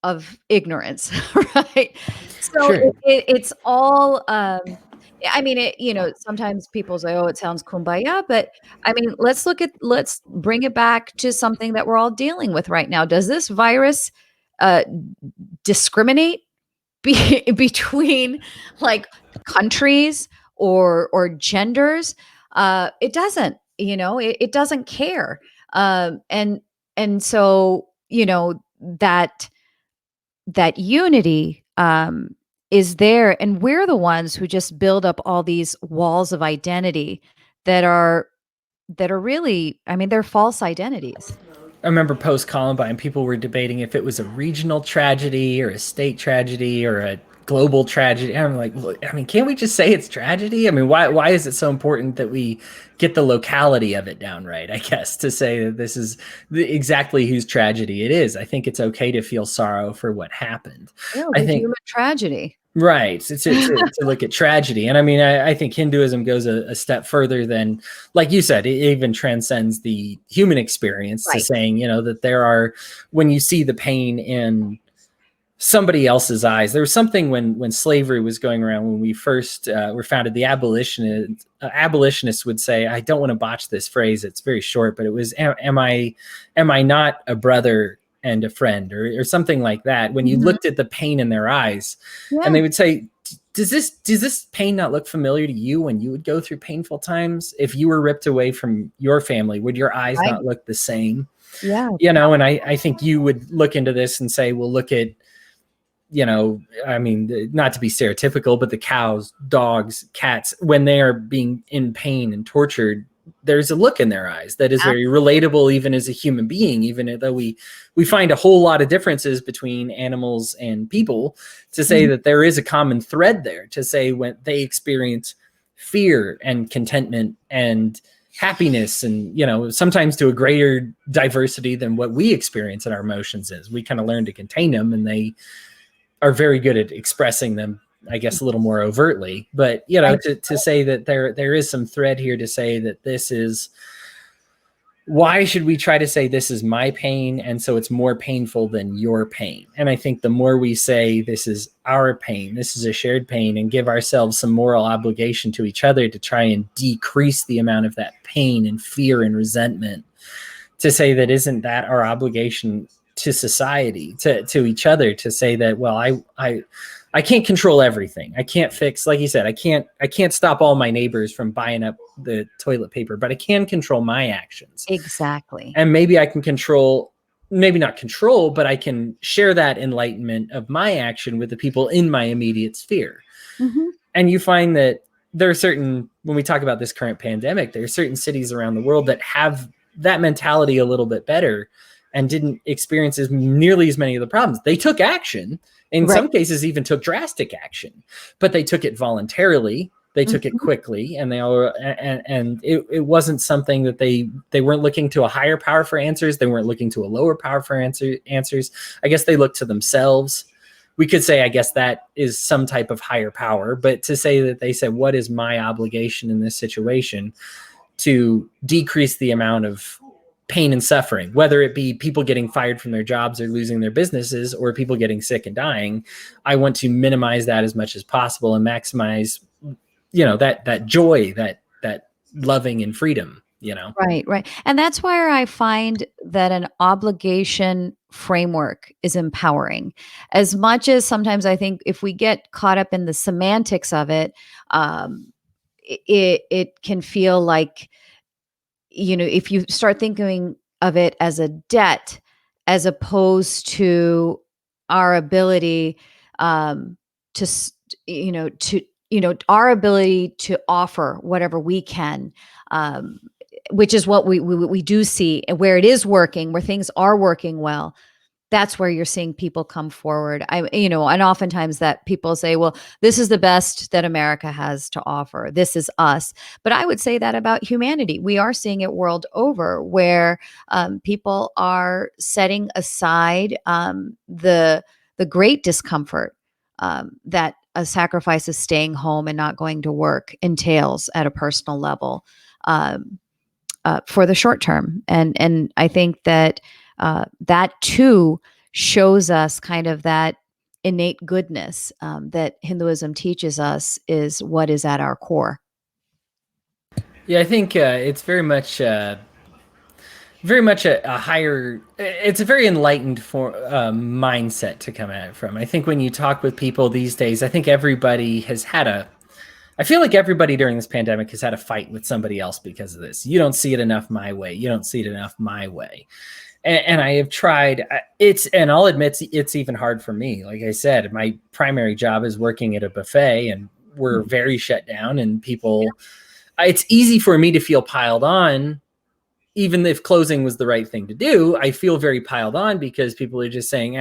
of ignorance, right? So Sure. it's all, I mean, sometimes people say, "Oh, it sounds kumbaya," but I mean, let's bring it back to something that we're all dealing with right now. Does this virus uh, discriminate between like countries or genders? It doesn't. It doesn't care. And so that unity is there, and we're the ones who just build up all these walls of identity that are really, I mean, they're false identities. I remember post Columbine, people were debating if it was a regional tragedy or a state tragedy or a global tragedy. And I'm like, look, I mean, can't we just say it's tragedy? I mean, why is it so important that we get the locality of it down right? I guess to say that this is exactly whose tragedy it is. I think it's okay to feel sorrow for what happened. I The think human tragedy. right. To look at tragedy. And I mean, I think Hinduism goes a step further than, like you said, it even transcends the human experience to Right. saying, that there are, when you see the pain in somebody else's eyes. There was something when slavery was going around when we first were founded. The abolitionists would say, I don't want to botch this phrase. It's very short, but it was, am I not a brother and a friend, or something like that? When you Mhm. looked at the pain in their eyes, and Yeah. they would say, does this pain not look familiar to you when you would go through painful times? If you were ripped away from your family, would your eyes Right. not look the same? Yeah. And I think you would look into this and say, well, look at, I mean, not to be stereotypical, but the cows, dogs, cats, when they are being in pain and tortured, there's a look in their eyes that is very relatable, even as a human being, even though we find a whole lot of differences between animals and people, to say Mhm. that there is a common thread there, to say when they experience fear and contentment and happiness, and sometimes to a greater diversity than what we experience in our emotions is. We kind of learn to contain them, and they are very good at expressing them, I guess, a little more overtly. But Right. to say that there is some thread here, to say that this is, why should we try to say this is my pain and so it's more painful than your pain? And I think the more we say this is our pain, this is a shared pain, and give ourselves some moral obligation to each other to try and decrease the amount of that pain and fear and resentment, to say that isn't that our obligation to society, to each other, to say that, well, I can't control everything. I can't fix, like you said, I can't stop all my neighbors from buying up the toilet paper, but I can control my actions. Exactly. And maybe I can control, maybe not control, but I can share that enlightenment of my action with the people in my immediate sphere. Mhm. And you find that there are certain, when we talk about this current pandemic, there are certain cities around the world that have that mentality a little bit better and didn't experience nearly as many of the problems. They took action, in Right. some cases even took drastic action, but they took it voluntarily, they took it Mhm. quickly, and it wasn't something that they weren't looking to a higher power for answers. They weren't looking to a lower power for answers. I guess they looked to themselves. We could say, I guess, that is some type of higher power, but to say that they said, what is my obligation in this situation to decrease the amount of pain and suffering, whether it be people getting fired from their jobs or losing their businesses, or people getting sick and dying. I want to minimize that as much as possible and maximize, that joy, that loving and freedom. Right, right. And that's where I find that an obligation framework is empowering. As much as sometimes I think if we get caught up in the semantics of it, it can feel like, if you start thinking of it as a debt as opposed to our ability, to our ability to offer whatever we can, um, which is what we do see, and where it is working, where things are working well. that's where you're seeing people come forward. And oftentimes that people say, well, this is the best that America has to offer. This is us. But I would say that about humanity. We are seeing it world over where people are setting aside the great discomfort that a sacrifice of staying home and not going to work entails at a personal level. For the short term. And I think that that too shows us kind of that innate goodness that Hinduism teaches us is what is at our core. Yeah, I think it's very much a higher. It's a very enlightened mindset to come at it from. I think when you talk with people these days, I think everybody has had a. I feel like everybody during this pandemic has had a fight with somebody else because of this. You don't see it enough my way. You don't see it enough my way. And I have tried. And I'll admit it's even hard for me. Like I said, my primary job is working at a buffet, and we're very shut down. And people, it's easy for me to feel piled on, even if closing was the right thing to do. I feel very piled on because people are just saying,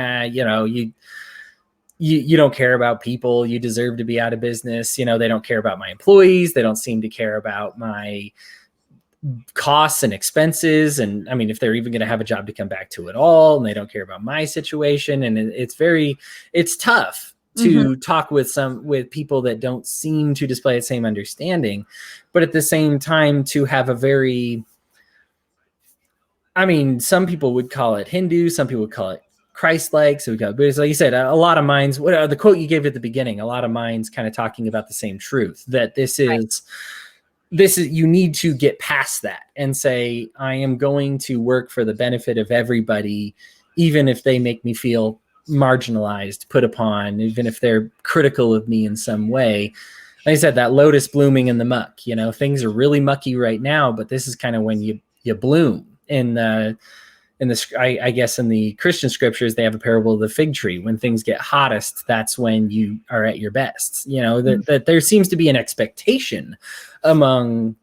you don't care about people. You deserve to be out of business. They don't care about my employees. They don't seem to care about my costs and expenses. And I mean, if they're even going to have a job to come back to at all, and they don't care about my situation. And it's tough to talk with people that don't seem to display the same understanding, but at the same time to have a very, I mean, some people would call it Hindu, some people would call it Christ-like. So we got Buddhist. Like you said, a lot of minds. What the quote you gave at the beginning? A lot of minds kind of talking about the same truth. That this is you need to get past that and say, I am going to work for the benefit of everybody, even if they make me feel marginalized, put upon, even if they're critical of me in some way. Like I said, that lotus blooming in the muck. Things are really mucky right now, but this is kind of when you bloom. I guess in the Christian scriptures, they have a parable of the fig tree. When things get hottest, that's when you are at your best. That there seems to be an expectation among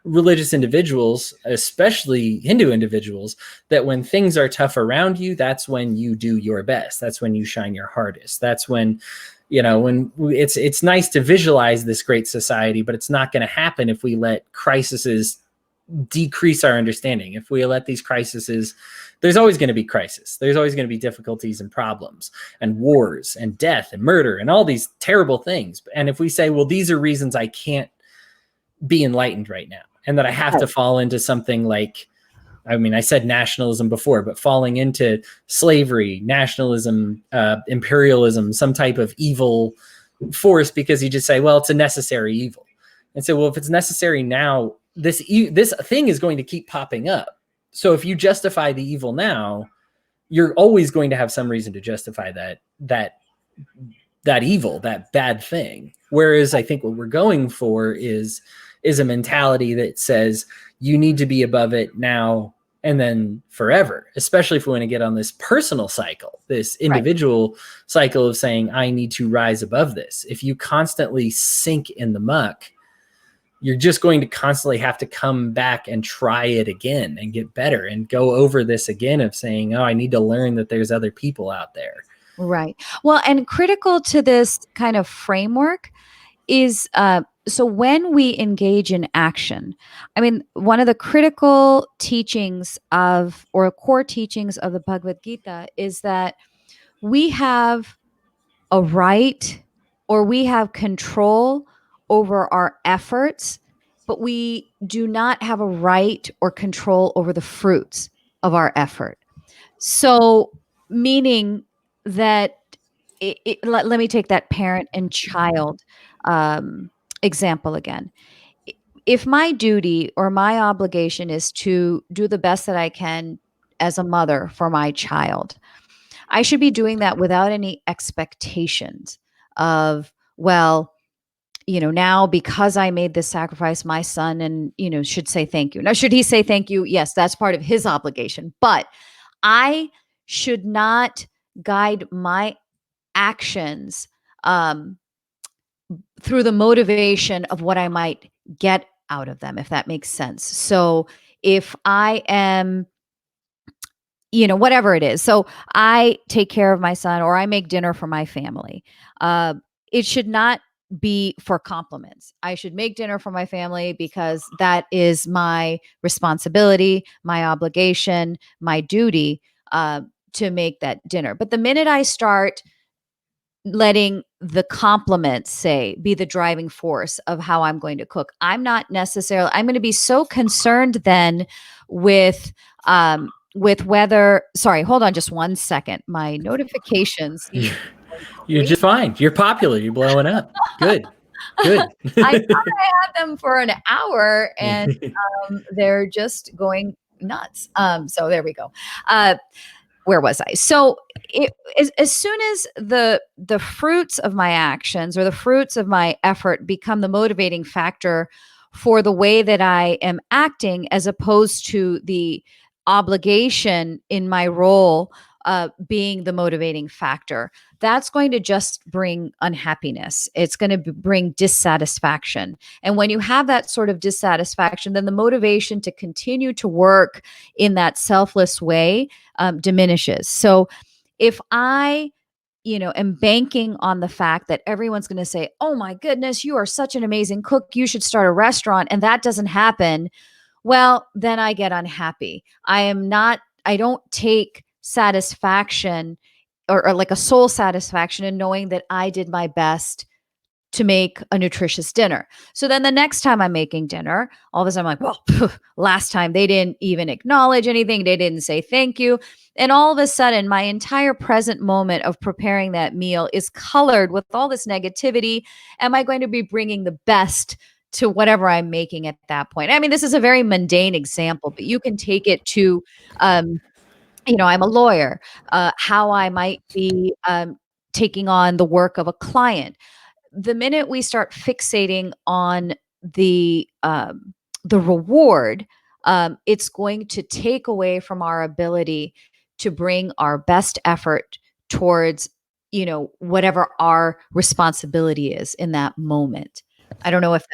religious individuals, especially Hindu individuals, that when things are tough around you, that's when you do your best. That's when you shine your hardest. That's when it's nice to visualize this great society, but it's not going to happen if we let crises decrease our understanding. If we let these crises, there's always going to be crisis. There's always going to be difficulties and problems and wars and death and murder and all these terrible things. And if we say, well, these are reasons I can't be enlightened right now, and that I have to fall into something like, I mean, I said nationalism before, but falling into slavery, nationalism, imperialism, some type of evil force, because you just say, well, it's a necessary evil. And so, well, if it's necessary now, this thing is going to keep popping up. So if you justify the evil now, you're always going to have some reason to justify that evil, that bad thing. Whereas I think what we're going for is a mentality that says you need to be above it now and then forever, especially if we want to get on this personal cycle, this individual cycle of saying, I need to rise above this. If you constantly sink in the muck, you're just going to constantly have to come back and try it again and get better and go over this again of saying, oh, I need to learn that there's other people out there. Right. Well, and critical to this kind of framework is so when we engage in action, I mean, one of the critical teachings or core teachings of the Bhagavad Gita is that we have a right or we have control over our efforts, but we do not have a right or control over the fruits of our effort. So, meaning that let me take that parent and child example again. If my duty or my obligation is to do the best that I can as a mother for my child, I should be doing that without any expectations of, well, now because I made this sacrifice, my son and, should say thank you. Now, should he say thank you? Yes, that's part of his obligation. But I should not guide my actions through the motivation of what I might get out of them, if that makes sense. So if I am whatever it is. So I take care of my son, or I make dinner for my family. Uh, it should not be for compliments. I should make dinner for my family because that is my responsibility, my obligation, my duty, to make that dinner. But the minute I start letting the compliments, say, be the driving force of how I'm going to cook, I'm going to be so concerned then with whether, sorry, hold on just one second. My notifications seem to You're, be going you're crazy. just fine. You're popular. You're blowing up. Good. Good. I thought I had them for an hour, and they're just going nuts. So there we go. Where was I? So as soon as the fruits of my actions, or the fruits of my effort, become the motivating factor for the way that I am acting, as opposed to the obligation in my role being the motivating factor, that's going to just bring unhappiness. It's going to bring dissatisfaction. And when you have that sort of dissatisfaction, then the motivation to continue to work in that selfless way diminishes. So if I am banking on the fact that everyone's going to say, "Oh my goodness, you are such an amazing cook. You should start a restaurant," and that doesn't happen, well, then I get unhappy. I don't take satisfaction, or like a soul satisfaction, in knowing that I did my best to make a nutritious dinner. So then the next time I'm making dinner, all of a sudden I'm like, well, last time they didn't even acknowledge anything. They didn't say thank you. And all of a sudden, my entire present moment of preparing that meal is colored with all this negativity. Am I going to be bringing the best to whatever I'm making at that point? I mean, this is a very mundane example, but you can take it to, um, I'm a lawyer, how I might be taking on the work of a client. The minute we start fixating on the reward, it's going to take away from our ability to bring our best effort towards, whatever our responsibility is in that moment. I don't know if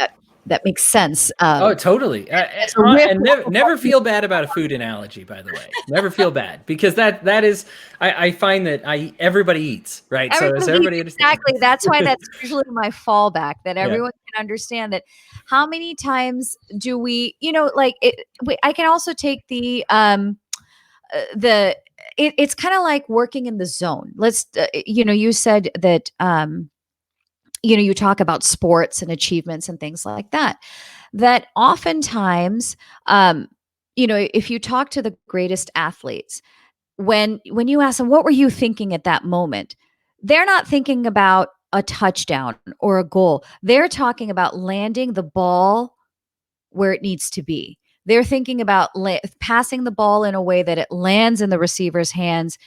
that makes sense. Oh, totally. It's a ripple And never effect. feel bad about a food analogy, by the way. Never feel bad, because that is, I find that everybody eats, right? So as Everybody eats, everybody understands. exactly. That's why that's usually my fallback, that Yeah. everyone can understand that. How many times do we, like I can also take the it's kind of like working in the zone. You said that, you talk about sports and achievements and things like that, that oftentimes, if you talk to the greatest athletes, when you ask them, what were you thinking at that moment, they're not thinking about a touchdown or a goal. They're talking about landing the ball where it needs to be. They're thinking about passing the ball in a way that it lands in the receiver's hands,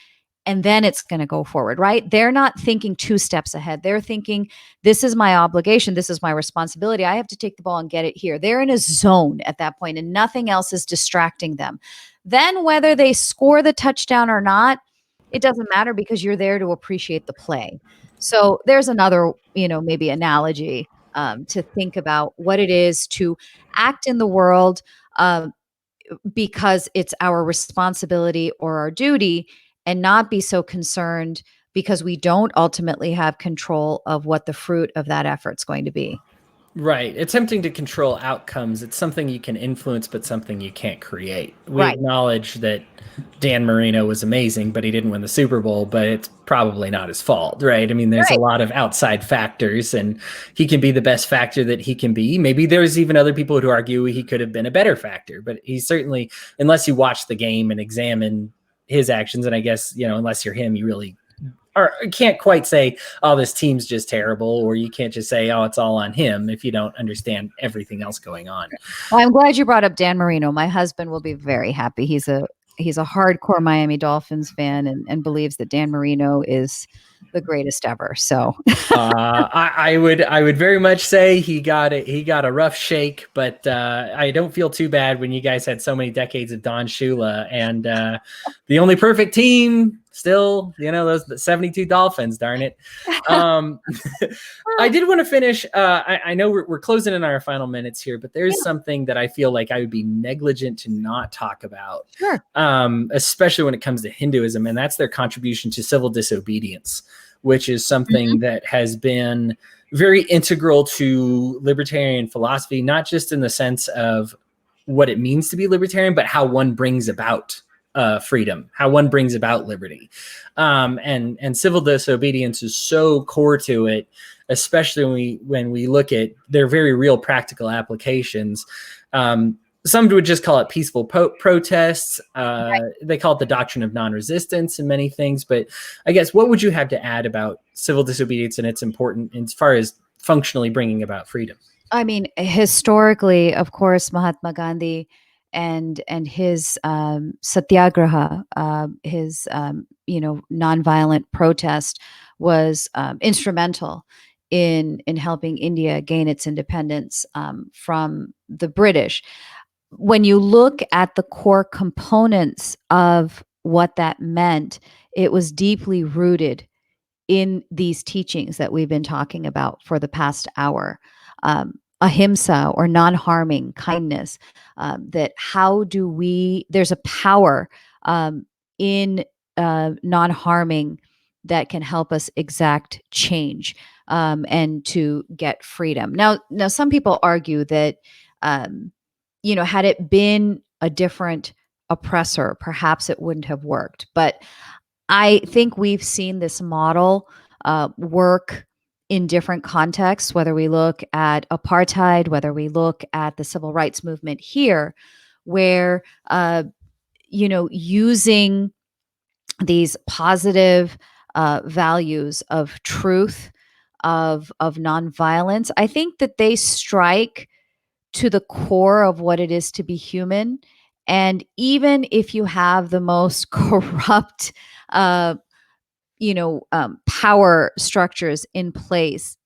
and then it's going to go forward, right? They're not thinking two steps ahead. They're thinking, this is my obligation. This is my responsibility. I have to take the ball and get it here. They're in a zone at that point, and nothing else is distracting them. Then whether they score the touchdown or not, it doesn't matter, because you're there to appreciate the play. So there's another, maybe analogy, to think about what it is to act in the world, because it's our responsibility or our duty, and not be so concerned because we don't ultimately have control of what the fruit of that effort's going to be. Right. Attempting to control outcomes, it's something you can influence, but something you can't create. We Right. acknowledge that Dan Marino was amazing, but he didn't win the Super Bowl, but it's probably not his fault, right? I mean, there's a Right. lot of outside factors, and he can be the best factor that he can be. Maybe there's even other people who argue he could have been a better factor, but he certainly, unless you watch the game and examine his actions, and I guess, unless you're him, you really or can't quite say, oh, this team's just terrible, or you can't just say, oh, it's all on him, if you don't understand everything else going on. Well, I'm glad you brought up Dan Marino. My husband will be very happy. He's a hardcore Miami Dolphins fan, and believes that Dan Marino is the greatest ever. So I would very much say he got a rough shake, but I don't feel too bad when you guys had so many decades of Don Shula, and the only perfect team still, those 72 Dolphins, darn it. Um, I did want to finish. I know we're closing in our final minutes here, but there's Yeah, something that I feel like I would be negligent to not talk about, sure. especially when it comes to Hinduism, and that's their contribution to civil disobedience, which is Mhm. something that has been very integral to libertarian philosophy, not just in the sense of what it means to be libertarian, but how one brings about freedom, how one brings about liberty. And civil disobedience is so core to it, especially when we look at their very real practical applications. Some would just call it peaceful protests. They call it the doctrine of non-resistance and many things. But I guess what would you have to add about civil disobedience and its importance as far as functionally bringing about freedom? I mean, historically, of course, Mahatma Gandhi and his satyagraha, his nonviolent protest, was instrumental in helping India gain its independence from the British. When you look at the core components of what that meant, it was deeply rooted in these teachings that we've been talking about for the past hour. Ahimsa, or non-harming, kindness. That how do we? There's a power in non-harming that can help us exact change and to get freedom. Now, some people argue that had it been a different oppressor, perhaps it wouldn't have worked. But I think we've seen this model work in different contexts, whether we look at apartheid, whether we look at the civil rights movement here, where, using these positive values of truth, of nonviolence, I think that they strike to the core of what it is to be human. And even if you have the most corrupt uh, power structures in place,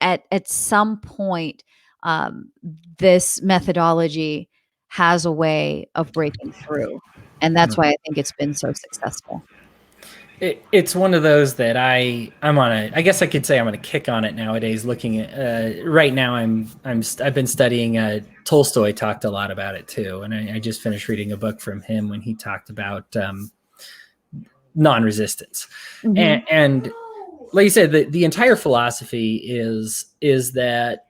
at some point, um, this methodology has a way of breaking through, and that's why I think it's been so successful. It's one of those that I'm on a, I guess I could say I'm on a kick on it nowadays. Looking at right now, I've been studying. Tolstoy talked a lot about it too, and I just finished reading a book from him when he talked about non-resistance, Hmm. and like you said, the entire philosophy is that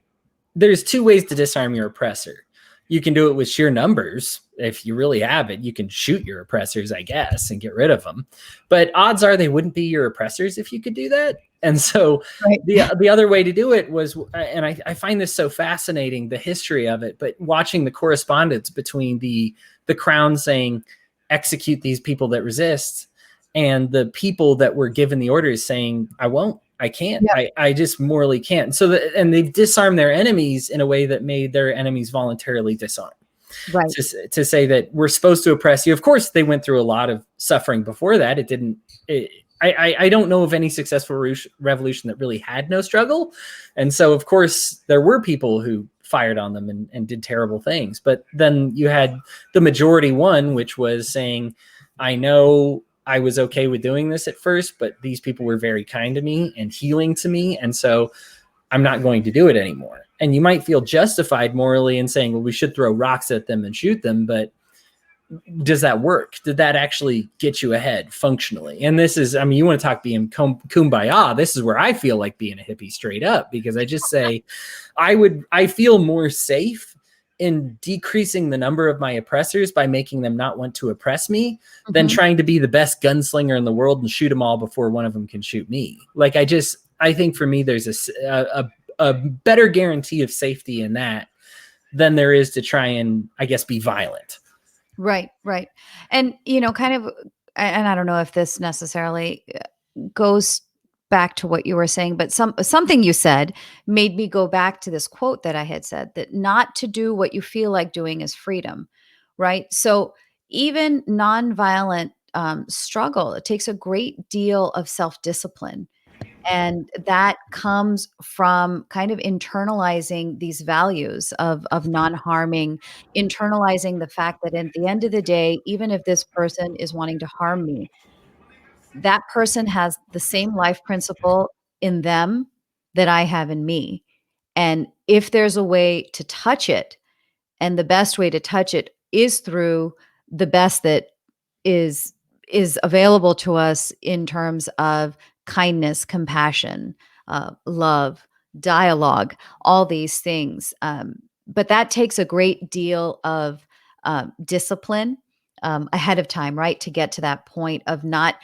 there's two ways to disarm your oppressor. You can do it with sheer numbers. If you really have it, you can shoot your oppressors, I guess, and get rid of them. But odds are they wouldn't be your oppressors if you could do that. And so Right. the other way to do it was, and I find this so fascinating, the history of it, but watching the correspondence between the crown saying, execute these people that resist, and the people that were given the orders saying, I won't. I can't. Yeah. I just morally can't. And they've disarmed their enemies in a way that made their enemies voluntarily disarm. Right. To say that we're supposed to oppress you. Of course, they went through a lot of suffering before that. It didn't. I don't know of any successful revolution that really had no struggle. And so, of course, there were people who fired on them and did terrible things. But then you had the majority one, which was saying, I know I was okay with doing this at first, but these people were very kind to me and healing to me. And so I'm not going to do it anymore. And you might feel justified morally in saying, well, we should throw rocks at them and shoot them. But does that work? Did that actually get you ahead functionally? And this is, I mean, you want to talk being kumbaya. This is where I feel like being a hippie straight up, because I just say, I feel more safe in decreasing the number of my oppressors by making them not want to oppress me than Hmm. trying to be the best gunslinger in the world and shoot them all before one of them can shoot me. Like, I think for me, there's a better guarantee of safety in that than there is to try and, I guess, be violent. Right. Right. And kind of, and I don't know if this necessarily goes back to what you were saying, but something you said made me go back to this quote that I had said, that not to do what you feel like doing is freedom, right? So even nonviolent struggle, it takes a great deal of self-discipline. And that comes from kind of internalizing these values of non-harming, internalizing the fact that at the end of the day, even if this person is wanting to harm me, that person has the same life principle in them that I have in me. And if there's a way to touch it, and the best way to touch it is through the best that is is available to us in terms of kindness, compassion, love, dialogue, all these things. But that takes a great deal of discipline ahead of time, right? To get to that point of not,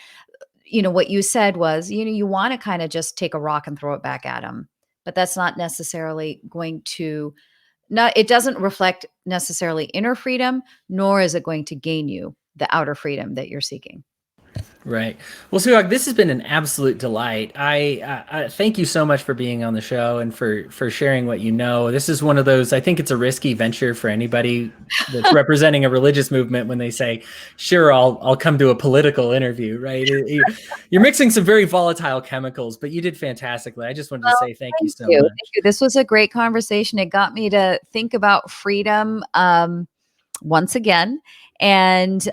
what you said was, you want to kind of just take a rock and throw it back at them, but that's not necessarily going to, not, it doesn't reflect necessarily inner freedom, nor is it going to gain you the outer freedom that you're seeking. Right. Well, Suhag, this has been an absolute delight. I thank you so much for being on the show and for sharing what you know. This is one of those. I think it's a risky venture for anybody that's representing a religious movement when they say, "Sure, I'll come to a political interview." Right? You're mixing some very volatile chemicals, but you did fantastically. I just wanted to Well, say thank you thank so you. much. Thank you. This was a great conversation. It got me to think about freedom once again. And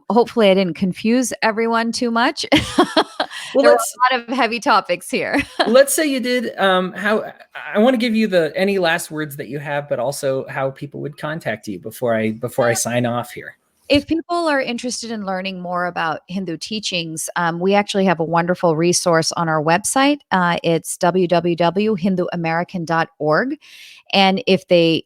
hopefully, I didn't confuse everyone too much. Well, There were let's a lot of heavy topics here. let's say you did. How I want to give you the any last words that you have, but also how people would contact you before I sign off here. If people are interested in learning more about Hindu teachings, we actually have a wonderful resource on our website. It's www.hinduamerican.org. And if they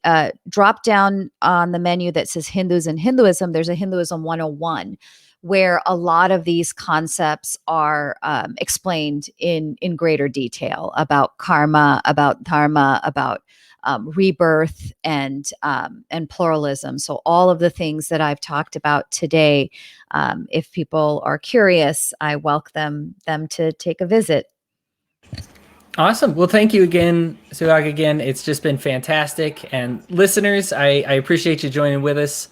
drop down on the menu that says Hindus and Hinduism, there's a Hinduism 101 where a lot of these concepts are explained in greater detail about karma, about dharma, about rebirth, and pluralism. So all of the things that I've talked about today, if people are curious, I welcome them to take a visit. Awesome. Well, thank you again, Suhag. Again, it's just been fantastic. And listeners, I appreciate you joining with us.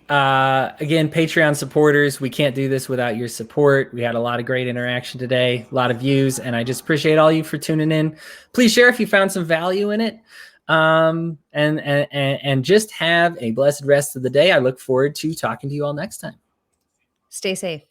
Again, Patreon supporters, we can't do this without your support. We had a lot of great interaction today, a lot of views, and I just appreciate all you for tuning in. Please share if you found some value in it. And just have a blessed rest of the day. I look forward to talking to you all next time. Stay safe.